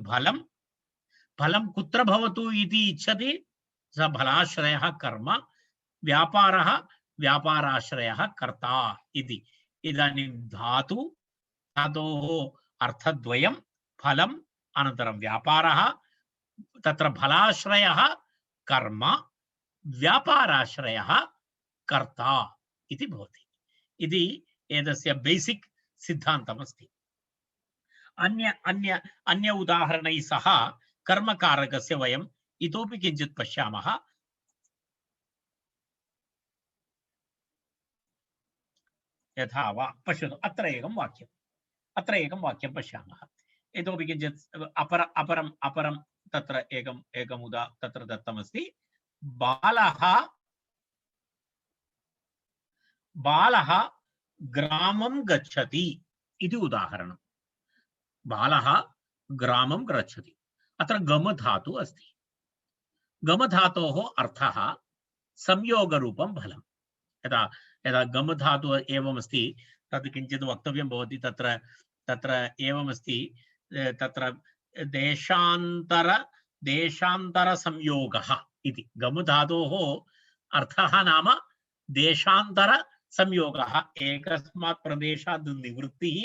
फलं कुत्र भवतु इति इच्छति स फलाश्रयः कर्म। व्यापाराश्रयः कर्ता इति। इदानीं धातोः अर्थद्वयं फलम् अनन्तरं व्यापारः तत्र फलाश्रयः कर्म व्यापाराश्रयः कर्ता इति भवति इति एतस्य बेसिक् सिद्धान्तमस्ति अन्य अन्य अन्य उदाहरणैः सह कर्मकारकस्य वयम् इतोपि किञ्चित् पश्यामः यथा वा पश्यतु अत्र एकं वाक्यं पश्यामः इतोपि किञ्चित् अपरं तत्र एकम् तत्र दत्तमस्ति बालः ग्रामं गच्छति इति उदाहरणं बालः ग्रामं गच्छति अत्र गम धातु अस्ति गम धातोः अर्थः संयोगरूपं फलं यदा यदा गम धातु एवमस्ति तत् किञ्चित् वक्तव्यं भवति तत्र एवमस्ति तत्र देशान्तर संयोगः इति गम धातोः अर्थः नाम देशान्तर संयोगः एकस्मात् प्रदेशात् निवृत्तिः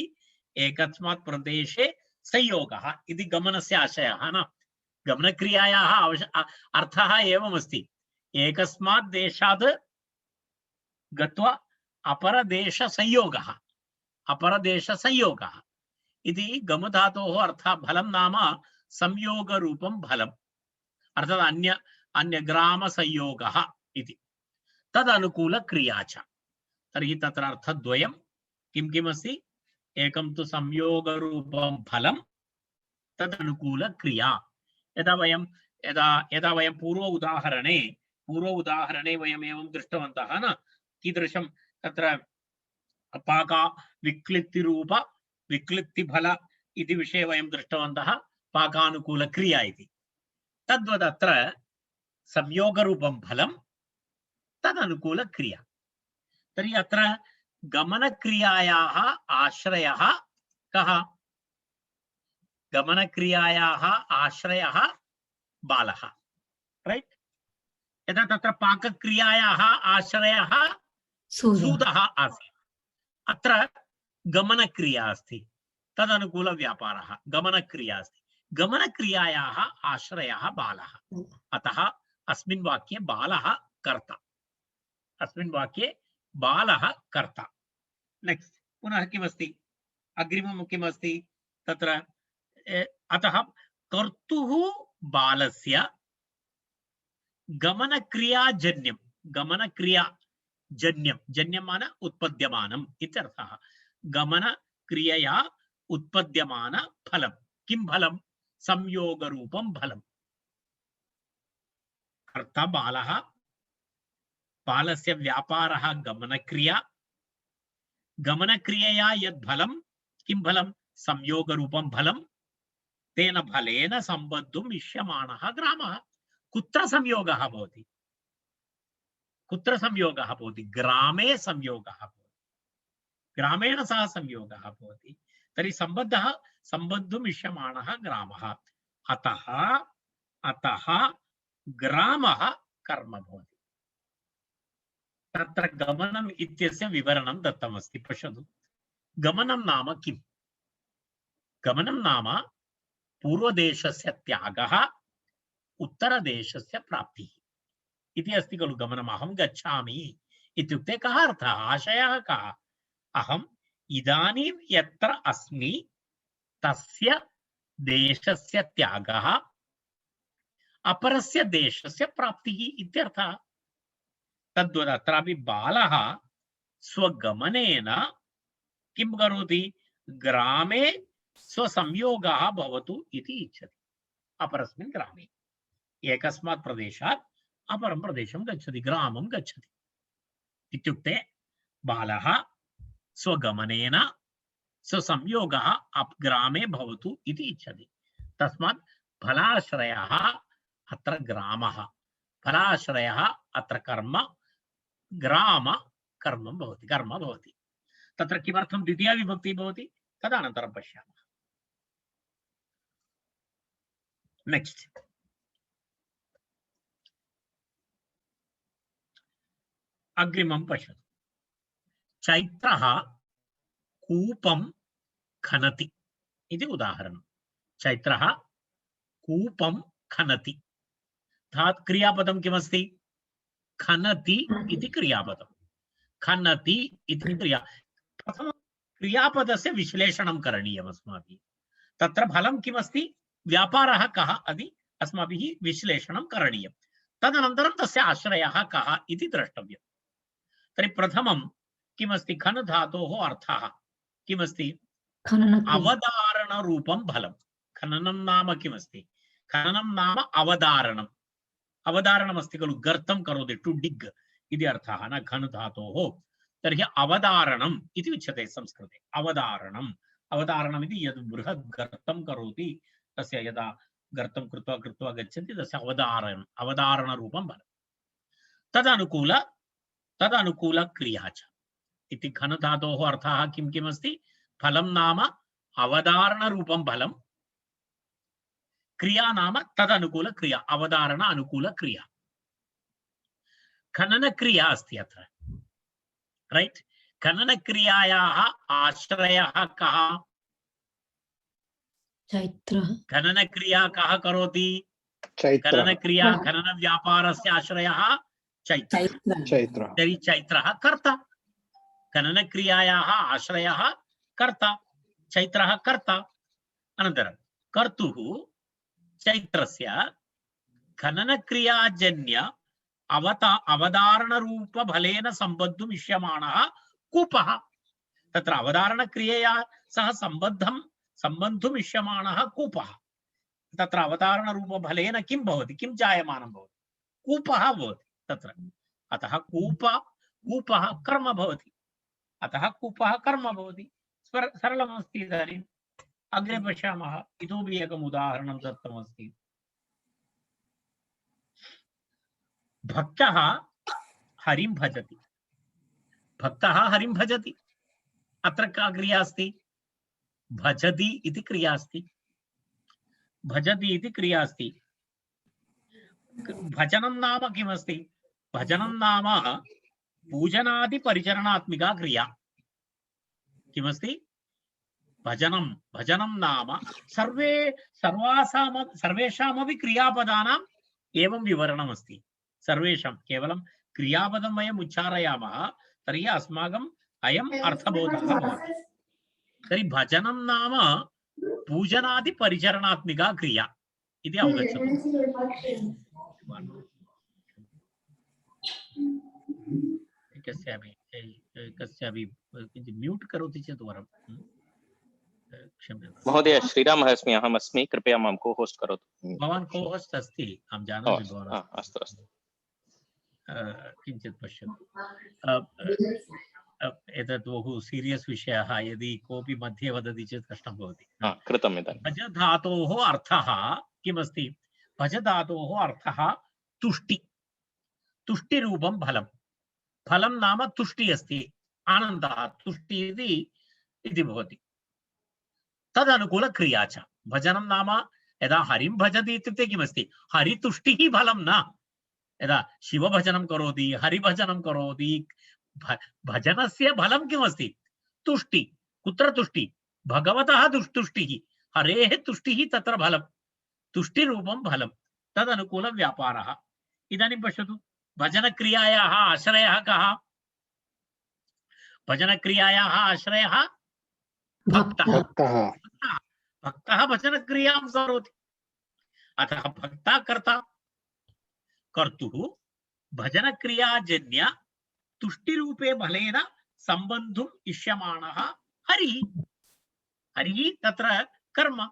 एकस्मात् प्रदेशे संयोगः इति गमनस्य आशयः न गमनक्रियायाः अर्थः एवमस्ति एकस्मात् देशात् गत्वा अपरदेशसंयोगः इति गमधातोः अर्थः फलं नाम संयोगरूपं फलम् अर्थात् अन्य ग्रामसंयोगः इति तदनुकूलक्रिया च तर्हि तत्र अर्थद्वयं किमस्ति एकं तु संयोगरूपं फलं तदनुकूलक्रिया यदा वयं पूर्व उदाहरणे वयम् एवं दृष्टवन्तः न कीदृशं तत्र पाका विक्लित्तिरूप विक्लित्तिफल इति विषये वयं दृष्टवन्तः पाकानुकूलक्रिया इति तद्वदत्र संयोगरूपं फलं तदनुकूलक्रिया तर्हि अत्र गमनक्रियायाः आश्रयः कः गमनक्रियायाः आश्रयः बालः राइट यदा तत्र पाकक्रियायाः आश्रयः सूदः आसीत् अत्र गमनक्रिया अस्ति तदनुकूलव्यापारः गमनक्रिया अस्ति गमनक्रियायाः आश्रयः बालः अतः अस्मिन् वाक्ये बालः कर्ता नेक्स्ट पुनः किमस्ति अग्रिमं किमस्ति तत्र अतः कर्तुः बालस्य गमनक्रियाजन्यं माने उत्पद्यमानम् इत्यर्थः गमनक्रियया उत्पद्यमान फलं किं फलं संयोगरूपं फलं कर्ता बालस्य व्यापारः गमनक्रियया यद् फलं किं फलं संयोगरूपं फलं तेन फलेन सम्बद्धुम् इष्यमाणः ग्रामः कुत्र संयोगः भवति ग्रामे संयोगः भवति ग्रामेण सह संयोगः भवति तर्हि सम्बद्धुम् इष्यमाणः ग्रामः अतः ग्रामः कर्म भवति तत्र गमनम् इत्यस्य विवरणं दत्तमस्ति पश्यतु गमनं नाम किम् गमनं नाम पूर्वदेशस्य त्यागः उत्तरदेशस्य प्राप्तिः इति अस्ति खलु गमनम् अहं गच्छामि इत्युक्ते कः अर्थः आशयः कः अहम् इदानीं यत्र अस्मि तस्य देशस्य त्यागः अपरस्य देशस्य प्राप्तिः इत्यर्थः तद्वत् अत्रापि बालः स्वगमनेन किं करोति ग्रामे स्वसंयोगः भवतु इति इच्छति अपरस्मिन् ग्रामे एकस्मात् प्रदेशात् अपरं प्रदेशं गच्छति ग्रामं गच्छति इत्युक्ते बालः स्वगमनेन स्वसंयोगः ग्रामे भवतु इति इच्छति तस्मात् फलाश्रयः अत्र ग्रामः फलाश्रयः अत्र कर्म ग्राम कर्म भवति तत्र किमर्थं द्वितीया विभक्ति भवति तदनन्तरं पश्यामः नेक्स्ट अग्रिमं पश्यतु चैत्रः कूपं खनति इति उदाहरणं चैत्रः कूपं खनति। अर्थात् क्रियापदं किमस्ति? खनति इति क्रियापदं। खनति इति क्रिया। प्रथमं क्रियापदस्य विश्लेषणं करणीयम् अस्माभिः। तत्र फलं किमस्ति, व्यापारः कः इति अस्माभिः विश्लेषणं करणीयं। तदनन्तरं तस्य आश्रयः कः इति द्रष्टव्यं। तर्हि प्रथमं किमस्ति? खन धातोः अर्थः किमस्ति? अवधारणरूपं फलं। खननं नाम किमस्ति? खननं नाम अवधारणम्। अवधारणमस्ति खलु, गर्तं करोति, टु डिग् इति अर्थः न खन धातोः। तर्हि अवधारणम् इति उच्यते संस्कृते। अवधारणम्, अवधारणम् इति यद् बृहत् गर्तं करोति तस्य यदा गर्तं कृत्वा कृत्वा गच्छन्ति तस्य अवधारणरूपं फलं। तदनुकूलक्रिया च इति खन धातोः अर्थः किं किमस्ति? फलं नाम अवधारणरूपं फलं, क्रिया नाम तदनुकूलक्रिया, अवधारण अनुकूलक्रिया। खननक्रिया अस्ति अत्र, रैट्? खननक्रियायाः आश्रयः कः? चैत्रः। खननक्रिया कः करोति? चैत्रः। खननक्रिया, खननव्यापारस्य आश्रयः चैत्रः। तर्हि चैत्रः कर्ता। खननक्रियायाः आश्रयः कर्ता, चैत्रः कर्ता। अनन्तरं कर्तुः चैत्रस्य खननक्रियाजन्य अवधारणरूपफलेन सम्बद्धुम् इष्यमाणः कूपः। तत्र अवधारणक्रियया सह सम्बद्धुम् इष्यमाणः कूपः। तत्र अवधारणरूपफलेन किं भवति? किं जायमानं भवति? कूपः भवति तत्र। अतः कूपः कर्म भवति। अतः कूपः कर्म भवति। सरलमस्ति। इदानीम् अग्रे पश्यामः। इतोपि एकम् उदाहरणं दत्तमस्ति। भक्तः हरिं भजति। भक्तः हरिं भजति। अत्र का क्रिया अस्ति? भजति इति क्रिया अस्ति। भजति इति क्रिया अस्ति। भजनं नाम किमस्ति? भजनं नाम पूजनादिपरिचरणात्मिका क्रिया। किमस्ति? भजनं नाम सर्वेषामपि क्रियापदानाम् एवं विवरणमस्ति। सर्वेषां केवलं क्रियापदं वयम् उच्चारयामः तर्हि अस्माकम् अयम् अर्थबोधः भवति। तर्हि भजनं नाम पूजनादिपरिचरणात्मिका क्रिया इति अवगच्छतु। कस्यापि किञ्चित् म्यूट् करोति चेत् वरं। क्षम्यतां महोदय, श्रीरामः अस्मि, अहमस्मि, कृपया मां को होस्ट् करोतु। भवान् को होस्ट् अस्ति, अहं जानामि भवान्। अस्तु अस्तु। किञ्चित् पश्यतु। एतत् बहु सीरियस् विषयः। यदि कोऽपि मध्ये वदति चेत् कष्टं भवति। कृतम् इदानीं। भज धातोः अर्थः किमस्ति? भज धातोः अर्थः तुष्टि। तुष्टिरूपं फलं। फलं नाम तुष्टि अस्ति, आनन्दः, तुष्टि इति भवति। तदनुकूलक्रिया च। भजनं नाम यदा हरिं भजति इत्युक्ते किमस्ति? हरितुष्टिः फलं न। यदा शिवभजनं करोति, हरिभजनं करोति, भजनस्य फलं किमस्ति? तुष्टि। कुत्र तुष्टि? भगवतः तुष्टिः, हरेः तुष्टिः तत्र फलं। तुष्टिरूपं फलं, तदनुकूलं व्यापारः। इदानीं पश्यतु, भजनक्रियायाः आश्रयः कः? भजनक्रियायाः आश्रयः भक्तः। भक्तः भजनक्रियां करोति। अतः भक्ता कर्ता। कर्तुः भजनक्रियाजन्य तुष्टिरूपे फलेन सम्बन्धुम् इष्यमाणः हरिः। हरिः तत्र कर्म,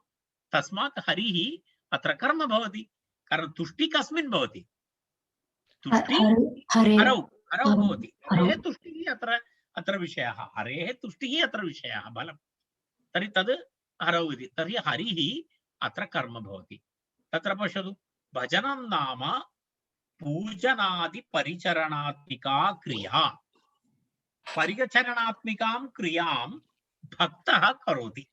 तस्मात् हरिः अत्र कर्म भवति। कारण तुष्टि कस्मिन् भवति? तुष्टि हरौ भवति। हरेः तुष्टिः अत्र विषयः। हरेः तुष्टिः अत्र विषयः फलं। तर्हि तद् हरौ इति। तर्हि हरिः अत्र कर्म भवति। तत्र पश्यतु, भजनं नाम पूजनादिपरिचरणात्मिका क्रिया। परिचरणात्मिकां क्रियां भक्तः करोति।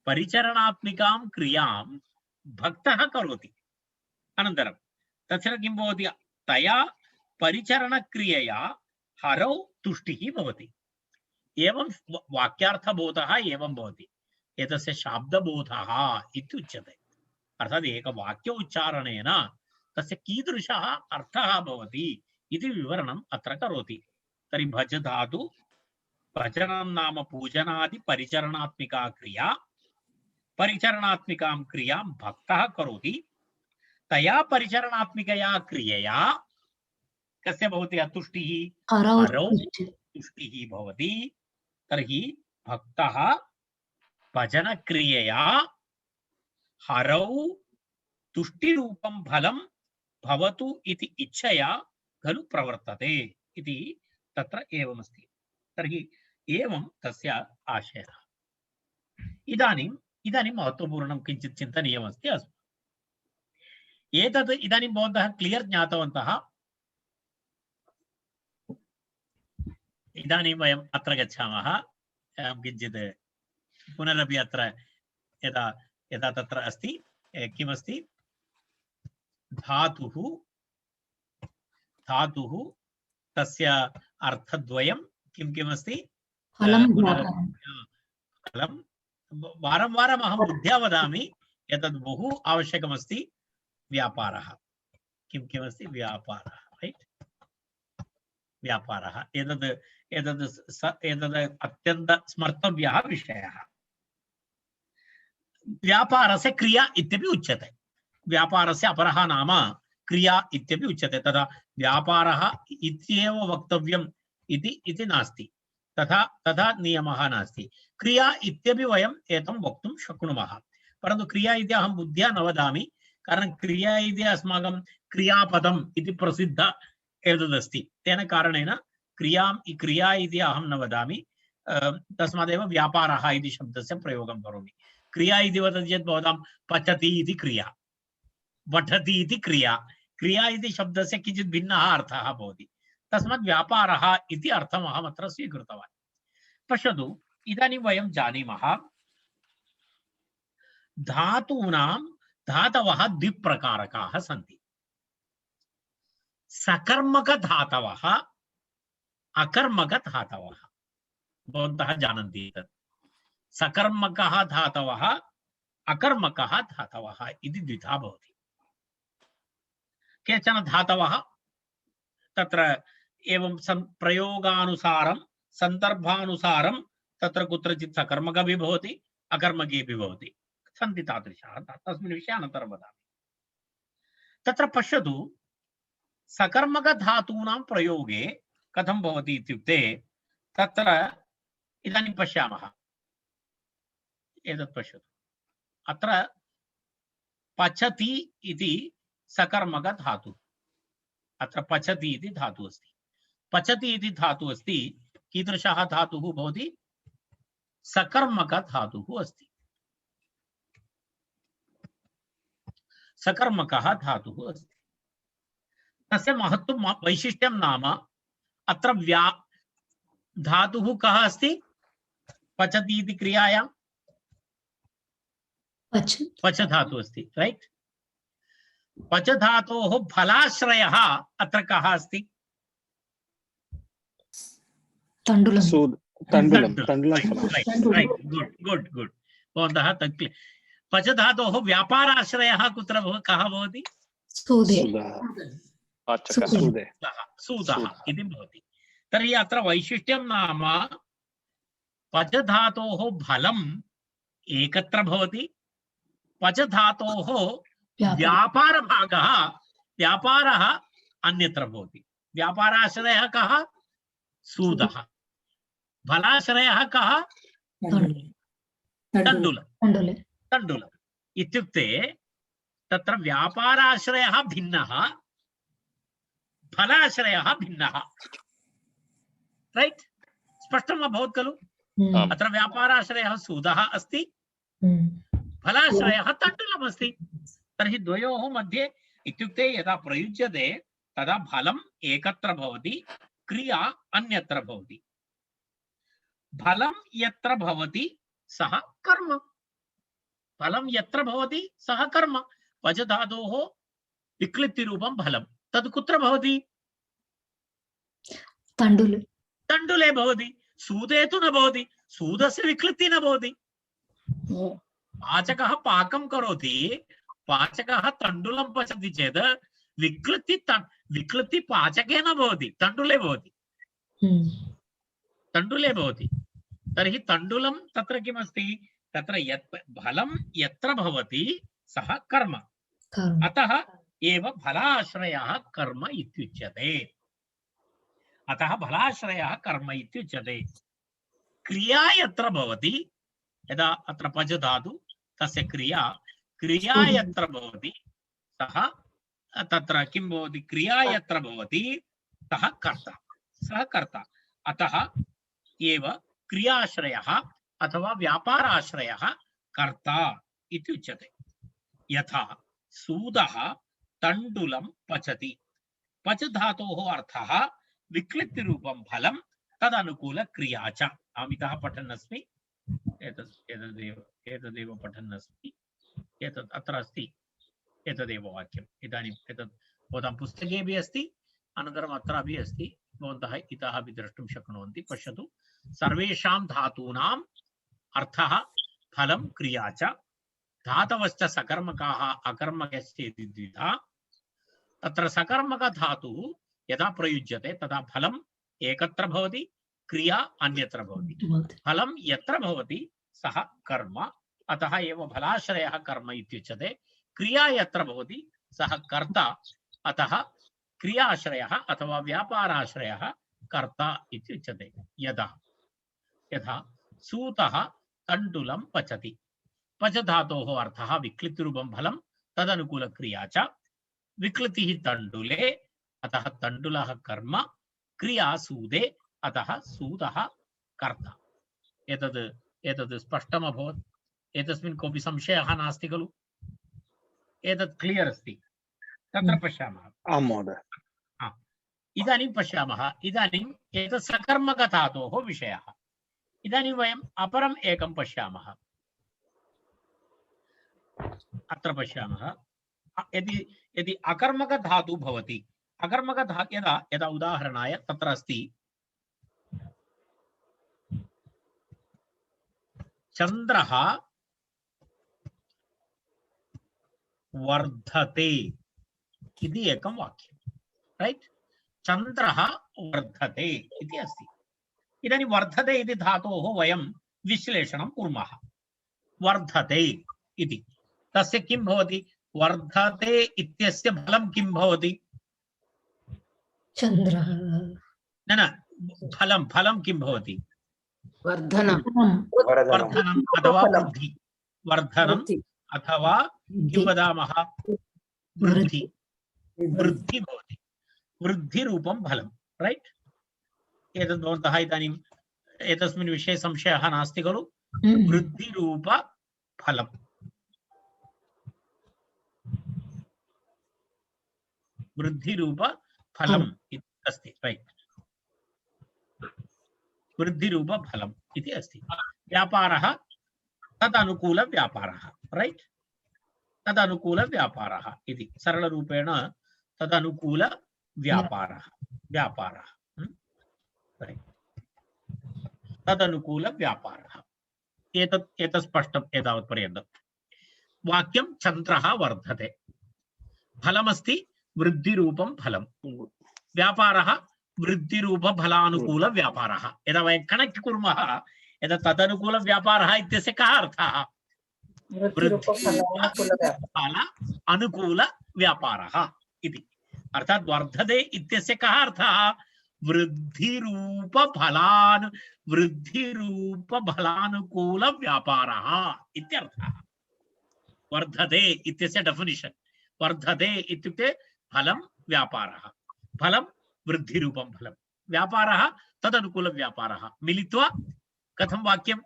परिचरणात्मिकां क्रियां भक्तः करोति। अनन्तरं तत्र किं भवति? तया परिचरणक्रियया हरौ तुष्टिः भवति। एवं वाक्यार्थबोधः एवं भवति। एतस्य शाब्दबोधः इत्युच्यते। अर्थात् एकवाक्य उच्चारणेन तस्य कीदृशः अर्थः भवति इति विवरणम् अत्र करोति। तर्हि भज धातु भजनं नाम पूजनादि परिचरणात्मिका क्रिया। परिचरणात्मिकां क्रियां भक्तः करोति। तया परिचरणात्मिकया क्रियया कस्य भवति अतुष्टिः? हरौ तुष्टिः भवति। तर्हि भक्तः भजनक्रियया हरौ तुष्टिरूपं फलं भवतु इति इच्छया खलु प्रवर्तते इति तत्र एवमस्ति। तर्हि एवं तस्य आशयः। इदानीं महत्त्वपूर्णं किञ्चित् चिन्तनीयमस्ति अस्माभिः। एतद् इदानीं भवन्तः क्लियर् ज्ञातवन्तः। इदानीं वयम् अत्र गच्छामः। किञ्चित् पुनरपि अत्र यदा यदा तत्र अस्ति किमस्ति धातुः तस्य अर्थद्वयं किमस्ति फलं वारं वारम् अहं बुद्ध्या वदामि एतद् बहु आवश्यकमस्ति। व्यापारः किमस्ति व्यापारः, रैट्? व्यापारः एतद् अत्यन्त स्मर्तव्यः विषयः। व्यापारस्य क्रिया इत्यपि उच्यते। व्यापारस्य अपरः नाम क्रिया इत्यपि उच्यते। तदा व्यापारः इत्येव वक्तव्यम् इति नास्ति। तथा नियमः नास्ति। क्रिया इत्यपि वयम् एतं वक्तुं शक्नुमः। परन्तु क्रिया इति अहं बुद्ध्या न वदामि, कारणं क्रिया इति अस्माकं क्रियापदम् इति प्रसिद्ध एतदस्ति। तेन कारणेन क्रिया इति अहं न वदामि। तस्मादेव व्यापारः इति शब्दस्य प्रयोगं करोमि। क्रिया इति वदति चेत् भवतां पचति इति क्रिया, पठति इति क्रिया। क्रिया इति शब्दस्य किञ्चित् भिन्नः अर्थः भवति। तस्मात् व्यापारः इति अर्थम् अहम् अत्र स्वीकृतवान्। पश्यतु, इदानीं वयं जानीमः धातवः द्विप्रकारकाः सन्ति। सकर्मकधातवः, अकर्मकधातवः। भवन्तः जानन्ति तत्। सकर्मकः धातवः, अकर्मकः धातवः इति द्विधा भवति। केचन धातवः तत्र एवं प्रयोगानुसारं सन्दर्भानुसारं तत्र कुत्रचित् सकर्मकः भवति, अकर्मके भवति। सन्ति तादृशाः। तस्मिन् विषये अनन्तरं वदामि। तत्र पश्यतु, सकर्मकधातूनां प्रयोगे कथं भवति इत्युक्ते तत्र इदानीं पश्यामः। एतत् पश्यतु, अत्र पचति इति सकर्मकधातुः। अत्र पचति इति धातुः अस्ति। पचति इति धातुः अस्ति। कीदृशः धातुः भवति? सकर्मकधातुः अस्ति। सकर्मकः धातुः अस्ति। तस्य महत्त्वं वैशिष्ट्यं नाम अत्र धातुः कः अस्ति? पचति इति क्रियायां पच धातुः अस्ति, रैट्? पच धातोः फलाश्रयः अत्र कः अस्ति? तण्डुलं। गुड्। भवन्तः तत् पच धातोः व्यापाराश्रयः कुत्र कः भवति? सूदः इति भवति। तर्हि अत्र वैशिष्ट्यं नाम पच धातोः फलम् एकत्र भवति, पच धातोः व्यापारः अन्यत्र भवति। व्यापाराश्रयः कः? सूदः। फलाश्रयः कः? तण्डुलम्। इत्युक्ते तत्र व्यापाराश्रयः भिन्नः, फलाश्रयः भिन्नः, रैट्? स्पष्टम् अभवत् खलु? अत्र व्यापाराश्रयः सूदः अस्ति, फलाश्रयः तण्डुलम् अस्ति। तर्हि द्वयोः मध्ये इत्युक्ते यदा प्रयुज्यते तदा फलम् एकत्र भवति, क्रिया अन्यत्र भवति। फलं यत्र भवति सः कर्म। फलं यत्र भवति सः कर्म। पच धातोः विक्लित्तिरूपं फलं तद् कुत्र भवति? तण्डुले भवति। सूदे तु न भवति। सूदस्य विक्लित्तिः न भवति। पाचकः पाकं करोति, पाचकः तण्डुलं पचति चेत् विक्लृति पाचके न भवति, तण्डुले भवति, तण्डुले भवति। तर्हि तण्डुलं तत्र किमस्ति, तत्र यत् फलं यत्र भवति सः कर्म, अतः एव फलाश्रयः कर्म इत्युच्यते। अतः फलाश्रयः कर्म इत्युच्यते। क्रिया यत्र भवति, यदा अत्र पज धातु तस्य क्रिया यत्र भवति सः तत्र किं भवति, क्रिया यत्र भवति सः कर्ता, अतः एव क्रियाश्रयः अथवा व्यापाराश्रयः कर्ता इति उच्यते। यथा सूदः तण्डुलं पचति, पच धातोः अर्थः विक्लित्तिरूपं फलं तदनुकूल क्रिया च। अहमितः पठन् अस्मि, एतदेव पठन् अस्मि, एतत् अत्र अस्ति, एतदेव वाक्यम्। इदानीम् एतत् भवतां पुस्तके अपि अस्ति, अनन्तरम् अत्रापि अस्ति, भवन्तः इतः अपि द्रष्टुं शक्नुवन्ति। पश्यतु, सर्वेषां धातूनाम् अर्थः फलं क्रिया च, धातवश्च सकर्मकाः अकर्मकश्चेति द्विधा। तत्र सकर्मक धातुः यदा प्रयुज्यते तदा फलम् एकत्र भवति, क्रिया अन्यत्र भवति। फलं यत्र भवति सः कर्म, अतः एव फलाश्रयः कर्म इत्युच्यते। क्रिया यत्र भवति सः कर्ता, अतः क्रियाश्रयः अथवा व्यापाराश्रयः कर्ता इत्युच्यते। यथा सूतः तण्डुलं पचति, पच धातोः अर्थः विक्लित्तिरूपं फलं तदनुकूल क्रिया च। विक्लितिः तण्डुले, अतः तण्डुलः कर्म, क्रिया सूदे, अतः सूदः कर्ता। एतद् स्पष्टम् अभवत्। एतस्मिन् कोऽपि संशयः नास्ति खलु? एतत् क्लियर् अस्ति? तत्र पश्यामः। आं महोदय। इदानीं पश्यामः, इदानीम् एतत् सकर्मकधातोः विषयः। इदानीं वयम् अपरम् एकं पश्यामः। अत्र पश्यामः, यदि अकर्मकधातुः भवति, अकर्मकधातु यदा उदाहरणाय तत्र अस्ति चन्द्रः वर्धते इति एकं वाक्यं, रैट्? चन्द्रः वर्धते इति अस्ति। इदानीं वर्धते इति धातोः वयं विश्लेषणं कुर्मः। वर्धते इति तस्य किं भवति? वर्धते इत्यस्य फलं किं भवति? चन्द्रः न फलं किं भवति? वर्धनम् अथवा वृद्धि, वर्धनम् अथवा किं वदामः? वृद्धि भवति, वृद्धिरूपं फलं, रैट्? एतद् भवन्तः इदानीम् एतस्मिन् विषये संशयः नास्ति खलु? वृद्धिरूपफलम्, वृद्धिरूपफलम् इति अस्ति, रैट्? वृद्धिरूपफलम् इति अस्ति। व्यापारः तदनुकूलव्यापारः, रैट्? तदनुकूलव्यापारः इति सरलरूपेण तदनुकूलव्यापारः, तदनुकूलव्यापारः। एतत् स्पष्टम् एतावत् पर्यन्तं। वाक्यं चन्द्रः वर्धते, फलमस्ति वृद्धिरूपं फलं, व्यापारः वृद्धिरूपफलानुकूलव्यापारः। यदा वयं कनेक्ट् कुर्मः, यदा तदनुकूलव्यापारः इत्यस्य कः अर्थः? फल अनुकूलव्यापारः इति। अर्थात् वर्धते इत्यस्य कः अर्थः? वृद्धिरूपफलानुकूलव्यापारः इत्यर्थः। वर्धते इत्यस्य डेफिनिशन्, वर्धते इत्युक्ते फलं व्यापारः, फलं वृद्धिरूपं फलं, व्यापारः तदनुकूलव्यापारः, मिलित्वा कथं वाक्यं?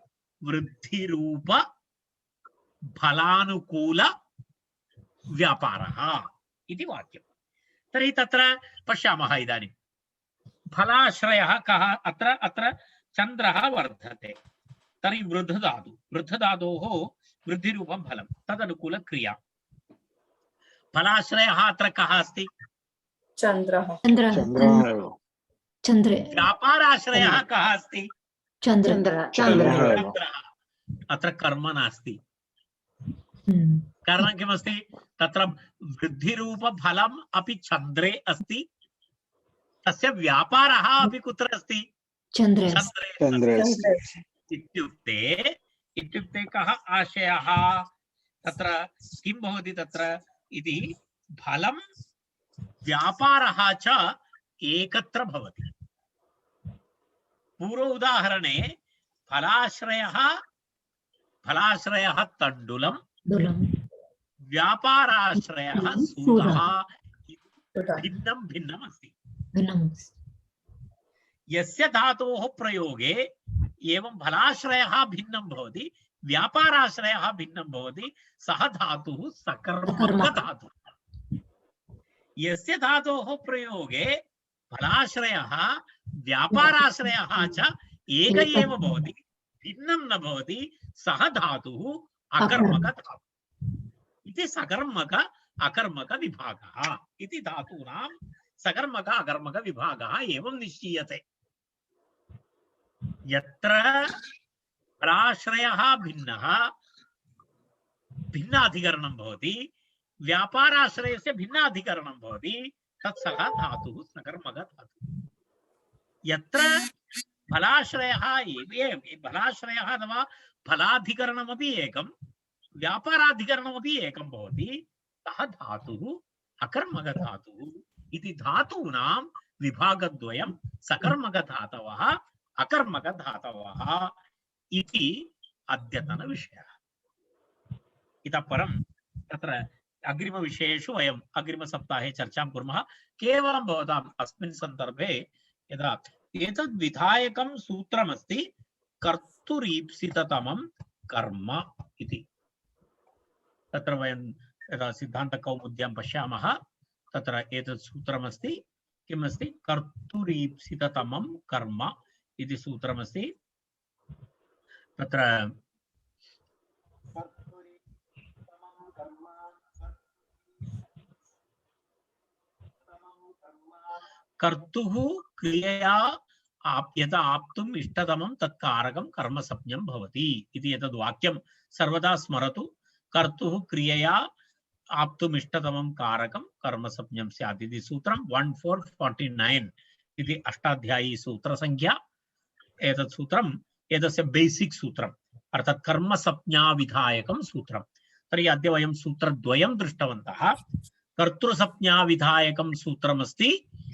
वृद्धिरूपफलानुकूलव्यापारः इति वाक्यं। तर्हि तत्र पश्यामः इदानीं फलाश्रयः कः? अत्र चन्द्रः वर्धते, तर्हि वृद्धधातोः वृद्धिरूपं फलं तदनुकूलक्रिया। फलाश्रयः अत्र कः अस्ति? चन्द्रः। व्यापाराश्रयः कः अस्ति? चन्द्रः। अत्र कर्म नास्ति कारणं किमस्ति तत्र वृद्धिरूपफलम् अपि चन्द्रे अस्ति तस्य व्यापारः अपि कुत्र अस्ति चन्द्रे चन्द्रे चन्द्रे इत्युक्ते इत्युक्ते कः आशयः तत्र किं भवति तत्र इति फलं व्यापारः च एकत्र भवति पूर्व उदाहरणे फलाश्रयः तण्डुलं व्यापाराश्रयः सूदः भिन्नं भिन्नम् अस्ति यस्य धातोः प्रयोगे एवं फलाश्रयः भिन्नं भवति व्यापाराश्रयः भिन्नं भवति सः धातुः सकर्मकधातुः यस्य धातोः प्रयोगे फलाश्रयः व्यापाराश्रयः च एक एव भवति भिन्नं न भवति सः धातुः अकर्मकधातुः इति सकर्मक अकर्मक विभागः इति धातूनां सकर्मक अकर्मक विभागः एवं निश्चीयते यत्र फलाश्रयः भिन्नः भिन्नाधिकरणं भवति व्यापाराश्रयस्य भिन्नाधिकरणं भवति तत् सः धातुः सकर्मक धातुः यत्र फलाश्रयः फलाश्रयः अथवा फलाधिकरणमपि एकं व्यापाराधिकरणमपि एकं भवति सः धातुः अकर्मक धातुः इति धातूनां विभागद्वयं सकर्मक धातवः अकर्मक धातवः इति अद्यतनविषयः इतः परं तत्र अग्रिमविषयेषु वयम् अग्रिमसप्ताहे चर्चां कुर्मः केवलं भवताम् अस्मिन् सन्दर्भे यदा एतद् विधायकं सूत्रमस्ति कर्तुरीप्सिततमं कर्म इति तत्र वयं यदा सिद्धान्तकौमुद्यां पश्यामः तत्र एतत् सूत्रमस्ति किम् अस्ति कर्तुरीप्सिततमं कर्म इति सूत्रमस्ति तत्र कर्तुः क्रियया यदा आप्तुम् इष्टतमं तत्कारकं कर्मसंज्ञं भवति इति एतद् वाक्यं सर्वदा स्मरतु कर्तुः क्रियया आप्तुम् इष्टतमं कारकं कर्मसंज्ञं स्यात् इति सूत्रं 1449 इति अष्टाध्यायी सूत्रसंख्या एतत् सूत्रम् एतस्य बेसिक् सूत्रम् अर्थात् कर्मसंज्ञाविधायकं सूत्रं तर्हि अद्य वयं सूत्रद्वयं दृष्टवन्तः कर्तृसंज्ञाविधायकं सूत्रमस्ति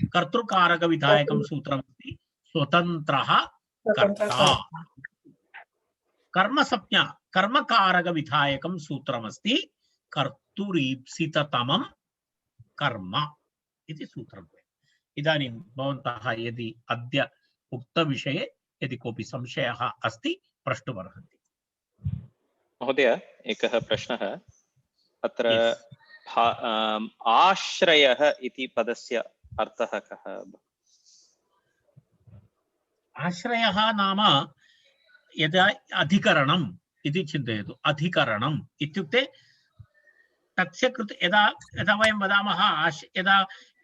कर्तृकारकविधायकं सूत्रमस्ति स्वतन्त्रः कर्ता कर्मसंज्ञा कर्मकारकविधायकं सूत्रमस्ति कर्तुरीप्सिततमं कर्म इति सूत्रम् इदानीं भवन्तः यदि अद्य उक्तविषये यदि कोऽपि संशयः अस्ति प्रष्टुमर्हन्ति महोदय एकः प्रश्नः अत्र आश्रयः इति पदस्य अर्थः कः आश्रयः नाम यदा अधिकरणम् इति चिन्तयतु अधिकरणम् इत्युक्ते तस्य कृते यदा यदा वयं वदामः यदा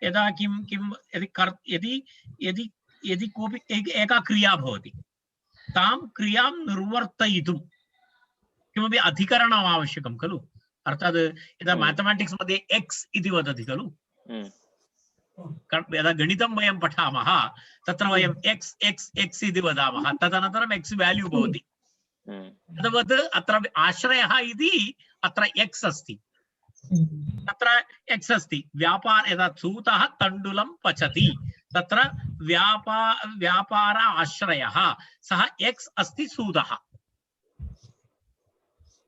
यदा किं किं यदि यदि यदि कोऽपि एका क्रिया भवति तां क्रियां निर्वर्तयितुं किमपि अधिकरणम् आवश्यकं खलु अर्थात् यदा मैथमेटिक्स् मध्ये एक्स् इति वदति खलु यदा गणितं वयं पठामः तत्र वयं एक्स् एक्स् एक्स् इति वदामः तदनन्तरम् एक्स् वाल्यू भवति तद्वत् अत्र आश्रयः इति अत्र एक्स् अस्ति तत्र एक्स् अस्ति व्यापार यदा सूतः तण्डुलं पचति तत्र व्यापार आश्रयः सः एक्स् अस्ति सूतः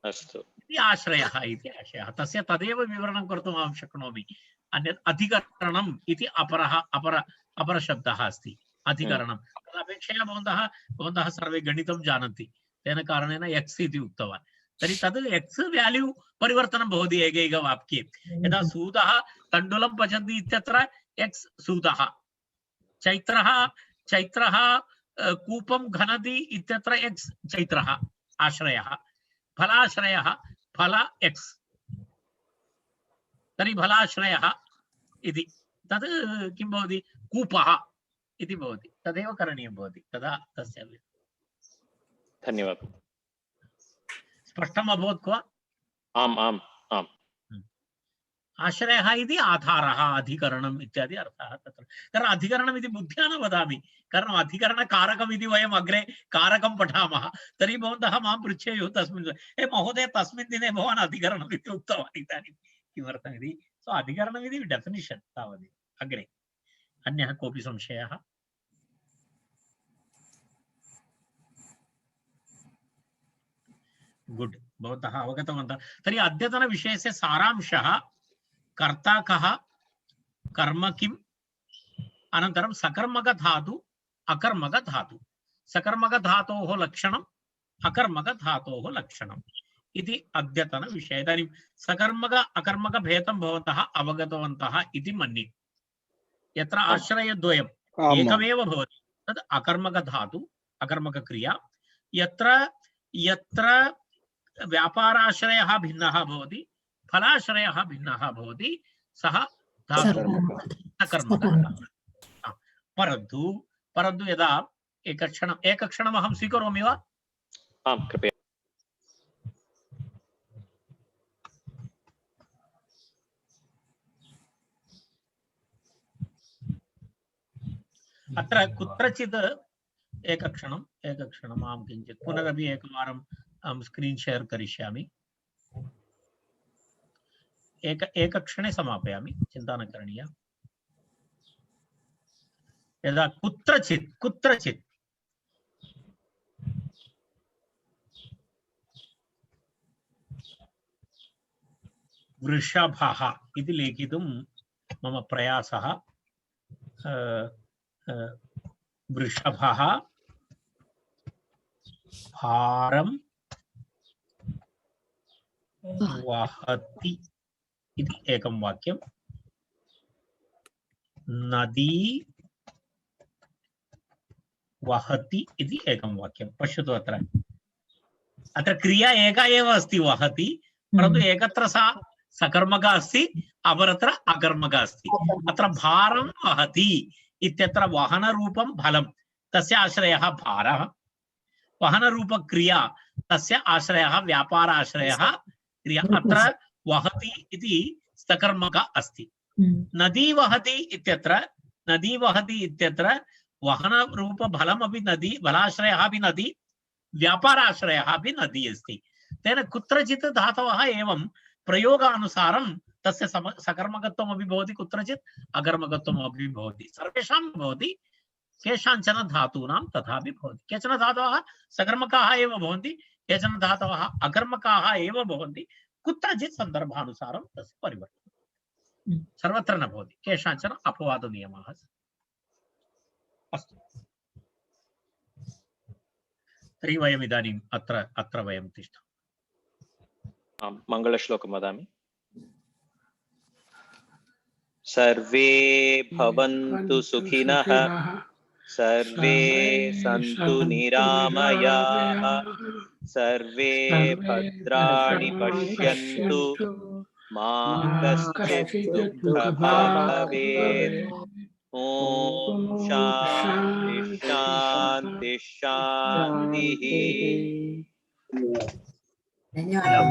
अस्तु आश्रयः इति आशयः तस्य तदेव विवरणं कर्तुम् अहं शक्नोमि अन्यत् अधिकरणम् इति अपरशब्दः अस्ति अधिकरणं तदपेक्षया भवन्तः सर्वे गणितं जानन्ति तेन कारणेन एक्स् इति उक्तवान् तर्हि तद् एक्स् वाल्यू परिवर्तनं भवति एकैकवाक्ये यदा सूतः तण्डुलं पचन्ति इत्यत्र एक्स् सूतः चैत्रः कूपं खनति इत्यत्र एक्स् चैत्रः आश्रयः फलाश्रयः फल एक्स् तर्हि फलाश्रयः इति तद् किं भवति कूपः इति भवति तदेव करणीयं भवति तदा तस्य धन्यवादः स्पष्टम् अभवत् खलु? आम् आम् आम्। आश्रयः इति आधारः, अधिकरणम् इत्यादि अर्थः तत्र। कारण अधिकरणम् इति बुद्ध्या न वदामि, कारणम् अधिकरणकारकम् इति वयम् अग्रे कारकं पठामः। तर्हि भवन्तः मां पृच्छेयुः तस्मिन्, ए महोदय तस्मिन् दिने भवान् अधिकरणम् इति उक्तवान्, इदानीं किमर्थमिति। सो अधिकरणम् इति डेफिनिशन् तावदेव। अग्रे अन्यः कोऽपि संशयः? गुड्, भवन्तः अवगतवन्तः। तर्हि अद्यतनविषयस्य सारांशः कर्ता कः, कर्म किम्, अनन्तरं सकर्मकधातु अकर्मकधातु, सकर्मकधातोः लक्षणम् अकर्मकधातोः लक्षणम् इति अद्यतनविषयः। इदानीं सकर्मक अकर्मकभेदं भवन्तः अवगतवन्तः इति मन्ये। यत्र आश्रयद्वयम् एकमेव भवति तद् अकर्मकधातु अकर्मकक्रिया, यत्र यत्र व्यापाराश्रयः भिन्नः भवति, फलाश्रयः भिन्नः भवति, सः धातुः सकर्मकः। परन्तु यदा एकक्षणम् अहं स्वीकरोमि वा? आं कृपया। अत्र कुत्रचित् एकक्षणम् अहं किञ्चित् पुनरपि एकवारं अहं स्क्रीन् शेर् करिष्यामि। एकक्षणे समापयामि, चिन्ता न करणीया। यदा कुत्रचित् वृषभः इति लेखितुं मम प्रयासः। वृषभः भारं वहति इति एकं वाक्यं। नदी वहति इति एकं वाक्यं। पश्यतु, अत्र क्रिया एका एव अस्ति, वहति, परन्तु एकत्र सा सकर्मक अस्ति, अपरत्र अकर्मक अस्ति। अत्र भारं वहति इत्यत्र वहनरूपं फलं, तस्य आश्रयः भारः। वहनरूपक्रिया, तस्य आश्रयः व्यापाराश्रयः क्रिया। अत्र वहति इति सकर्मक अस्ति। नदी वहति इत्यत्र वहनरूपफलमपि नदी, फलाश्रयः अपि नदी, व्यापाराश्रयः अपि नदी अस्ति। तेन कुत्रचित् धातवः एवं प्रयोगानुसारं तस्य सकर्मकत्वमपि भवति, कुत्रचित् अकर्मकत्वमपि भवति। सर्वेषां भवति, केषाञ्चन धातूनां तथापि भवति। केचन धातवः सकर्मकाः एव भवन्ति, केचन धातवः अकर्मकाः एव भवन्ति। कुत्रचित् सन्दर्भानुसारं तस्य परिवर्तनं सर्वत्र न भवति, केषाञ्चन अपवादनियमाः सन्ति। अस्तु, तर्हि वयम् इदानीम् अत्र वयं तिष्ठामः। मङ्गलश्लोकं वदामि। सर्वे भवन्तु सुखिनः, सर्वे सन्तु निरामयाः, सर्वे भद्राणि पश्यन्तु, मा कश्चित् दुःखभाग् भवेत्। ॐ शान्ति शान्ति शान्तिः।